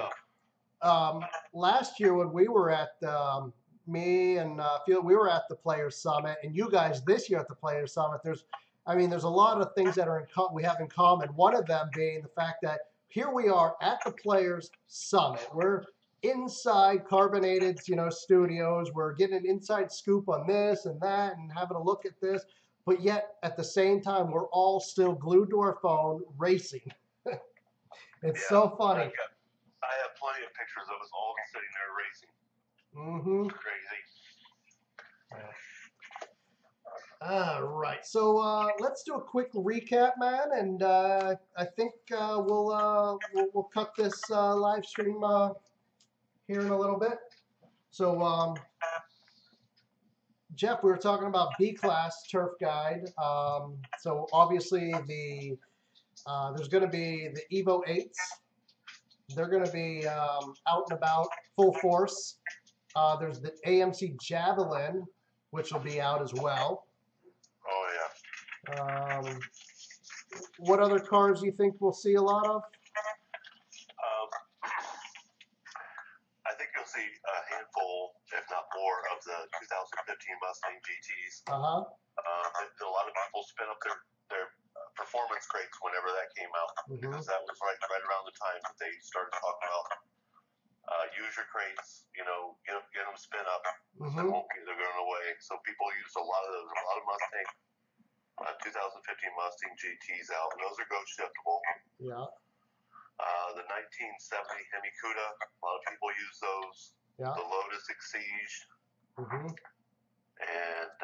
Last year when we were at me and we were at the Players Summit, and you guys this year at the Players Summit, there's a lot of things that we have in common. One of them being the fact that here we are at the Players Summit. We're inside Carbonated, studios. We're getting an inside scoop on this and that and having a look at this. But yet, at the same time, we're all still glued to our phone racing. It's so funny. I have plenty of pictures of us all sitting there racing. Mm-hmm. It's crazy. All right, so let's do a quick recap, man, and I think we'll cut this live stream here in a little bit. So, Jeff, we were talking about B-Class Turf Guide. So obviously there's going to be the Evo 8s. They're going to be out and about, full force. There's the AMC Javelin, which will be out as well. Oh, yeah. What other cars do you think we'll see a lot of? I think you'll see a handful, if not more, of the 2015 Mustang GTs. A lot of people spin up their performance crates whenever that came out, because that was right around the time that they started talking about use your crates, get them spin up. They won't be, they're going away. So people use a lot of Mustang, 2015 Mustang GTs out, and those are ghost shiftable. Yeah. The 1970 Hemi Cuda, a lot of people use those. Yeah. The Lotus Exige. And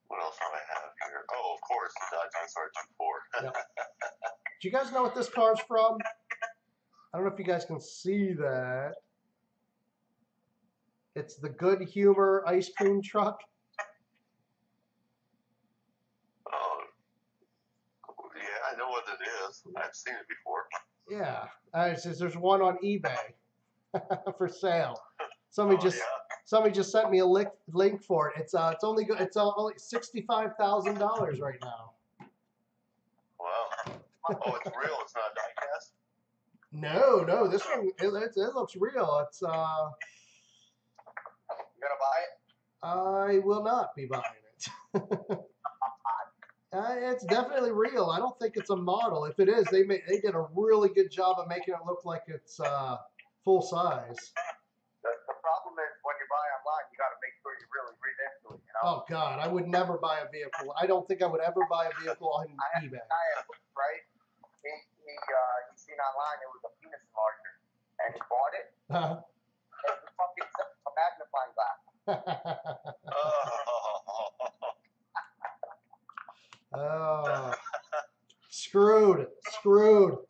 what else do I have here? Oh, of course, the Dodge SR24. Yep. Do you guys know what this car's from? I don't know if you guys can see that. It's the Good Humor ice cream truck. Oh, yeah, I know what it is. I've seen it before. Yeah, there's one on eBay for sale. Somebody just sent me a link for it. It's only $65,000 right now. Wow. Oh, it's real. It's not diecast. No, this one it looks real. It's You gonna buy it? I will not be buying it. It's definitely real. I don't think it's a model. If it is, they did a really good job of making it look like it's full size. The problem is when you buy online, you got to make sure you really read into it. Oh God, I would never buy a vehicle. I don't think I would ever buy a vehicle on eBay. Right? He seen online it was a penis enlarger, and he bought it. And it fucking a magnifying glass. Oh, screwed. Renault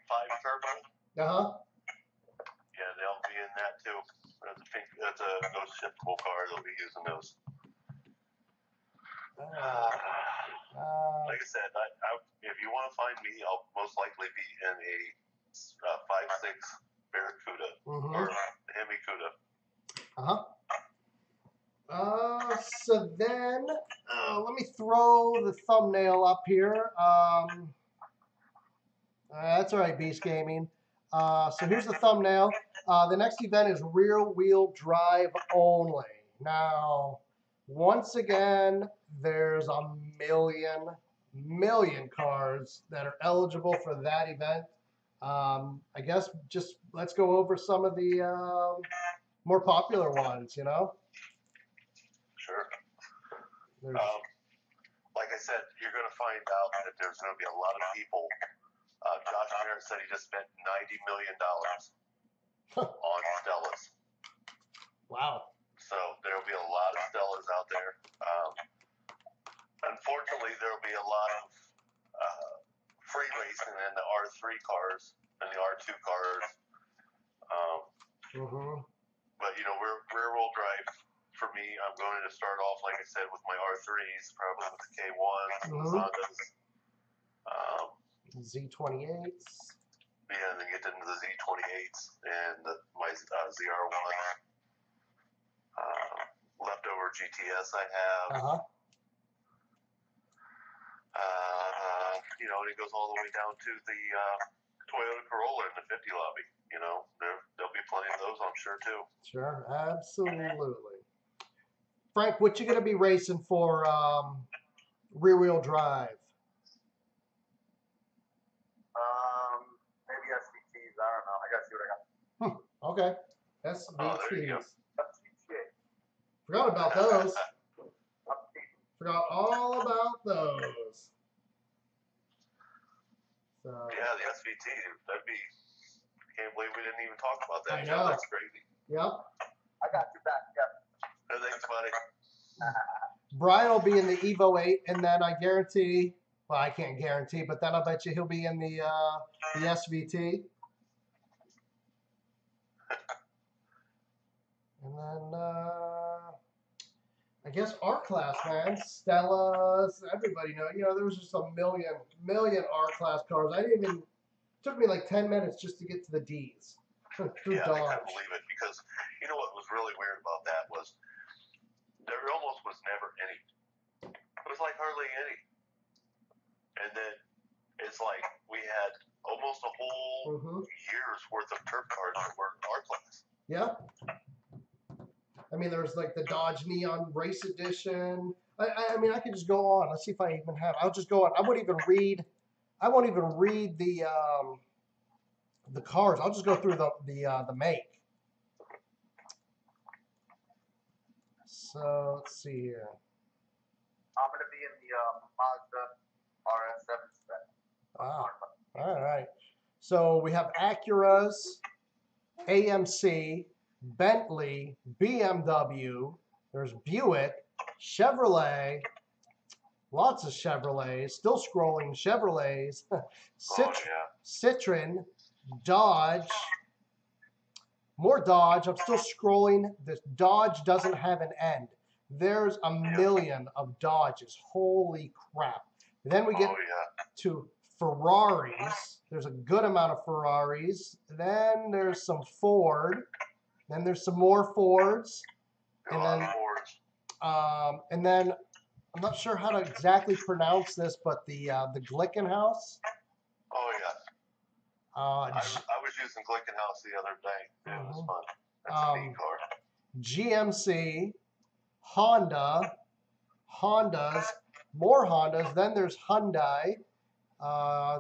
5 Turbo. Uh-huh. Yeah, they'll be in that too. That's a those shippable car. They'll be using those. Like I said, if you want to find me, I'll most likely be in a 5.6 Barracuda or Hemi Cuda. So then, let me throw the thumbnail up here. That's all right, Beast Gaming. So here's the thumbnail. The next event is rear-wheel drive only. Now, once again, there's a million cars that are eligible for that event. I guess just let's go over some of the more popular ones, you know? Sure. Like I said, you're going to find out that there's going to be a lot of people. Josh Merritt said he just spent $90 million on Stellas. Wow. So there will be a lot of Stellas out there. Unfortunately, there will be a lot of free racing in the R3 cars and the R2 cars. But, you know, rear-wheel drive, for me, I'm going to start off, like I said, with my R3s, probably with the K1s, the Hondas. Z28s. Yeah, and then get into the Z28s and my ZR1. Leftover GTS I have. You know, and it goes all the way down to the Toyota Corolla in the 50 lobby. You know, there'll be plenty of those, I'm sure, too. Sure, absolutely. Frank, what you going to be racing for rear-wheel drive? Maybe SVTs. I don't know. I gotta see what I got. Okay. SVTs. Forgot about those. Forgot all about those. So. Yeah, the SVT. That'd be. I can't believe we didn't even talk about that. I know. That's crazy. Yep. I got you back. Yep. Thanks, buddy. Brian will be in the Evo 8, and then I guarantee. Well, I can't guarantee, but then I'll bet you he'll be in the SVT. And then I guess R class, man, Stellas, everybody know. You know, there was just a million R class cars. I didn't even. It took me like 10 minutes just to get to the D's. Yeah, I couldn't believe it because you know what was really weird about that was there almost was never any. It was like hardly any. And then it's like we had almost a whole year's worth of turf cars that were R class. Yeah. I mean, there's like the Dodge Neon Race Edition. I mean, I could just go on. Let's see if I even have. I'll just go on. I won't even read the cars. I'll just go through the make. So let's see here. I'm gonna be in the Mazda RS7 spec. Wow. All right. So we have Acuras, AMC, Bentley, BMW. There's Buick, Chevrolet. Lots of Chevrolets. Still scrolling Chevrolets. Citroen, Dodge. More Dodge. I'm still scrolling. This Dodge doesn't have an end. There's a million of Dodges. Holy crap. Then we get to Ferraris. There's a good amount of Ferraris. Then there's some Ford. Then there's some more Fords. And then I'm not sure how to exactly pronounce this, but the Glickenhaus. Oh yeah. I was using Glickenhaus the other day. It was fun. That's a neat car. GMC, Honda, Hondas, more Hondas. Then there's Hyundai.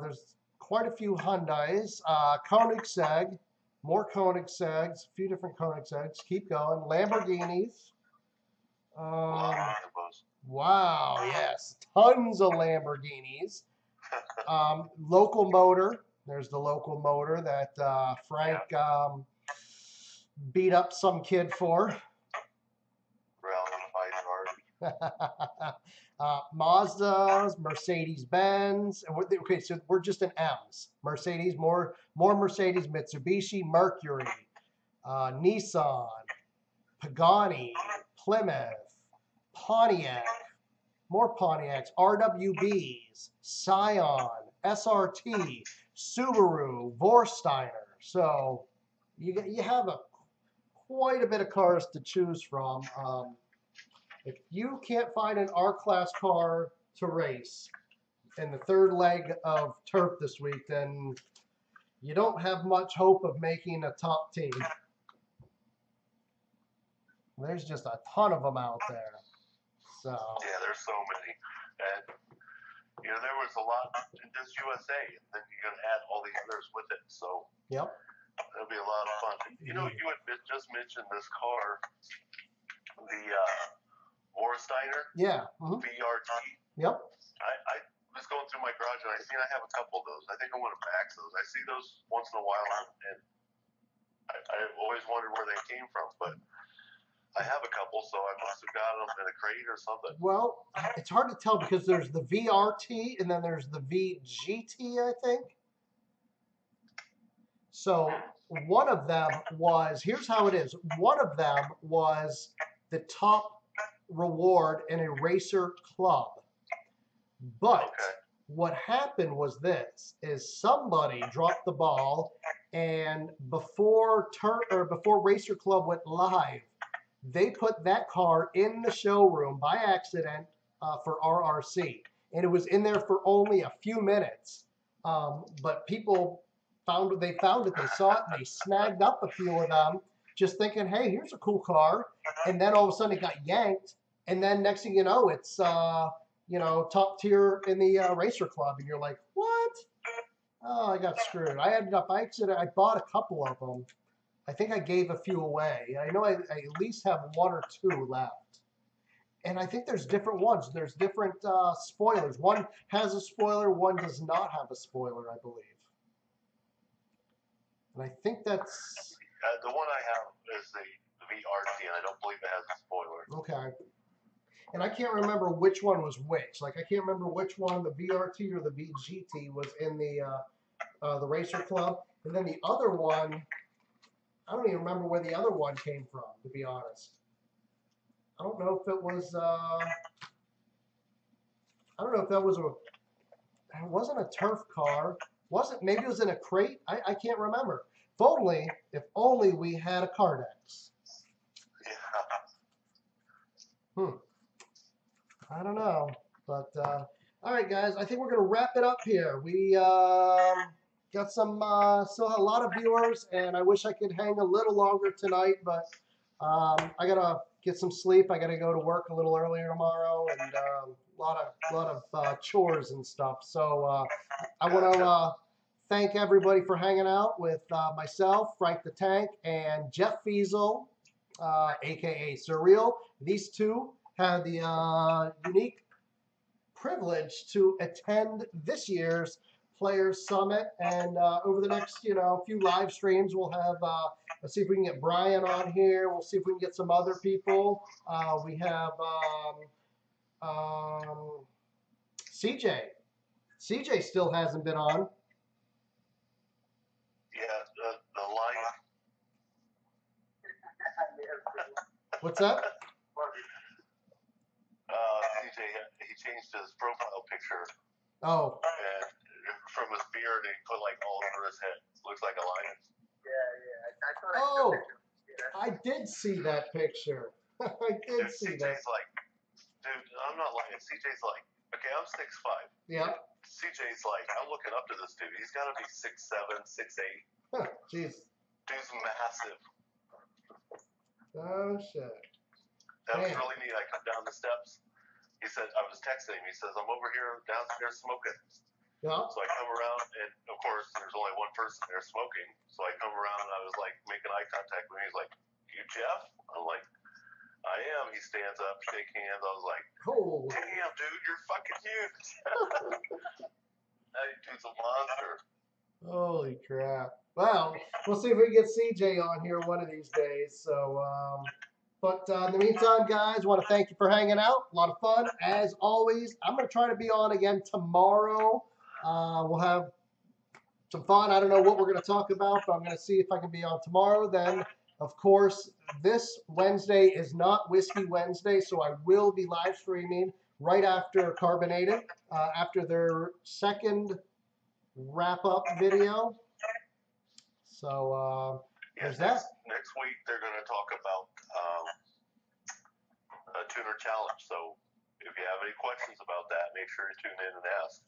There's quite a few Hyundais. Koenigsegg, more Koenigsegg's, a few different Koenigsegg's. Keep going. Lamborghinis. Wow, yes, tons of Lamborghinis. Local Motor. There's the Local Motor that Frank beat up some kid for. Mazda's, Mercedes-Benz. Okay, so we're just in M's. Mercedes, more Mercedes, Mitsubishi, Mercury, Nissan, Pagani, Plymouth, Pontiac, more Pontiacs, RWBs, Scion, SRT, Subaru, Vorsteiner. So you have quite a bit of cars to choose from. If you can't find an R-Class car to race in the third leg of turf this week, then you don't have much hope of making a top team. There's just a ton of them out there. So yeah, there's so many. And, there was a lot in just USA, and then you're going to add all the others with it. So yep. It'll be a lot of fun. You had just mentioned this car, the Vorsteiner. Yeah. VRT. Yep. I was going through my garage and I have a couple of those. I think I want to max those. I see those once in a while, and I always wondered where they came from, but I have a couple, so I must have got them in a crate or something. Well, it's hard to tell because there's the VRT and then there's the VGT, I think. So one of them was, here's how it is. One of them was the top reward in a racer club. But what happened was this, is somebody dropped the ball, and before Racer Club went live, they put that car in the showroom by accident for RRC. And it was in there for only a few minutes. But people found it, they saw it, and they snagged up a few of them, just thinking, hey, here's a cool car. And then all of a sudden it got yanked. And then next thing you know, it's, top tier in the Racer Club. And you're like, what? Oh, I got screwed. I ended up, I bought a couple of them. I think I gave a few away. I know I at least have one or two left. And I think there's different ones. There's different spoilers. One has a spoiler, one does not have a spoiler, I believe. And I think that's... the one I have is the VRT, and I don't believe it has a spoiler. Okay. And I can't remember which one was which. Like, I can't remember which one, the VRT or the VGT, was in the Racer Club. And then the other one, I don't even remember where the other one came from, to be honest. I don't know if it was, I don't know if that was it wasn't a turf car. Maybe it was in a crate? I can't remember. If only we had a Cardex. Yeah. I don't know. But, all right, guys, I think we're going to wrap it up here. We got some, still have a lot of viewers, and I wish I could hang a little longer tonight, but I got to get some sleep. I got to go to work a little earlier tomorrow, and a lot of chores and stuff. So I want to thank everybody for hanging out with myself, Frank the Tank, and Jeff Feasel, a.k.a. Surreal. These two had the unique privilege to attend this year's Players Summit, and over the next few live streams we'll have let's see if we can get Brian on here. We'll see if we can get some other people. We have CJ still hasn't been on. Yeah, the Lion. What's that? CJ, he changed his profile picture. Oh. And from his beard, he put like all over his head. Looks like a lion. Oh, I did see that picture. I did see that. CJ's like, dude, I'm not lying. CJ's like, okay, I'm 6'5". Yeah. CJ's like, I'm looking up to this dude. He's got to be 6'7", 6'8". Jeez. Dude's massive. Oh, shit. That was really neat. I come down the steps. He said, I was texting him. He says, I'm over here downstairs smoking. Yeah. So I come around, and of course, there's only one person there smoking. So I come around, and I was like making eye contact with him. He's like, you Jeff? I'm like, I am. He stands up, shake hands. I was like, oh, damn, dude, you're fucking huge. She's a monster. Holy crap. Well, we'll see if we can get CJ on here one of these days. So, but in the meantime, guys, I want to thank you for hanging out. A lot of fun, as always. I'm going to try to be on again tomorrow. We'll have some fun. I don't know what we're going to talk about, but I'm going to see if I can be on tomorrow. Then, of course, this Wednesday is not Whiskey Wednesday, so I will be live streaming right after Carbonated, after their second wrap-up video. So there's that. Next week they're going to talk about a tuner challenge. So if you have any questions about that, make sure you tune in and ask.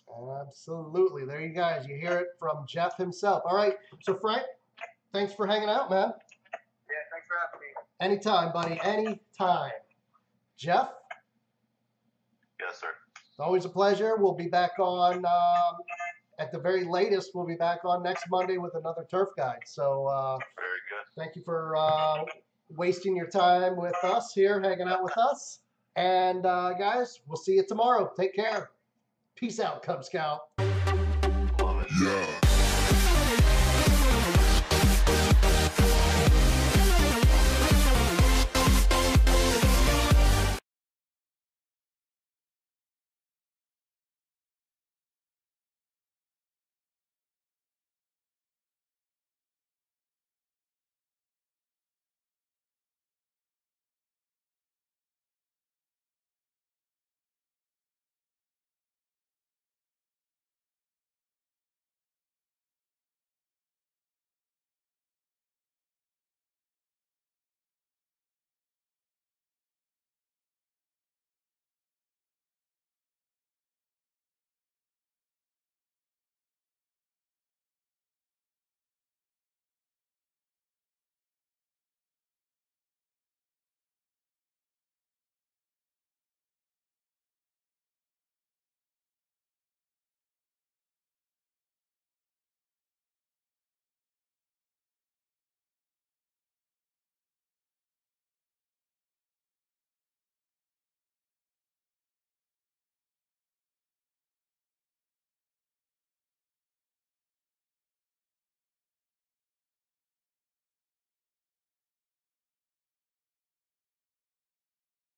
Absolutely. There you guys. You hear it from Jeff himself. All right. So Frank, thanks for hanging out, man. Yeah, thanks for having me. Anytime, buddy. Anytime. Jeff? Yes, sir. It's always a pleasure. We'll be back on, at the very latest, we'll be back on next Monday with another Turf Guide. So very good. Thank you for wasting your time with us here, hanging out with us. And guys, we'll see you tomorrow. Take care. Peace out, Cub Scout. Love it. Yeah.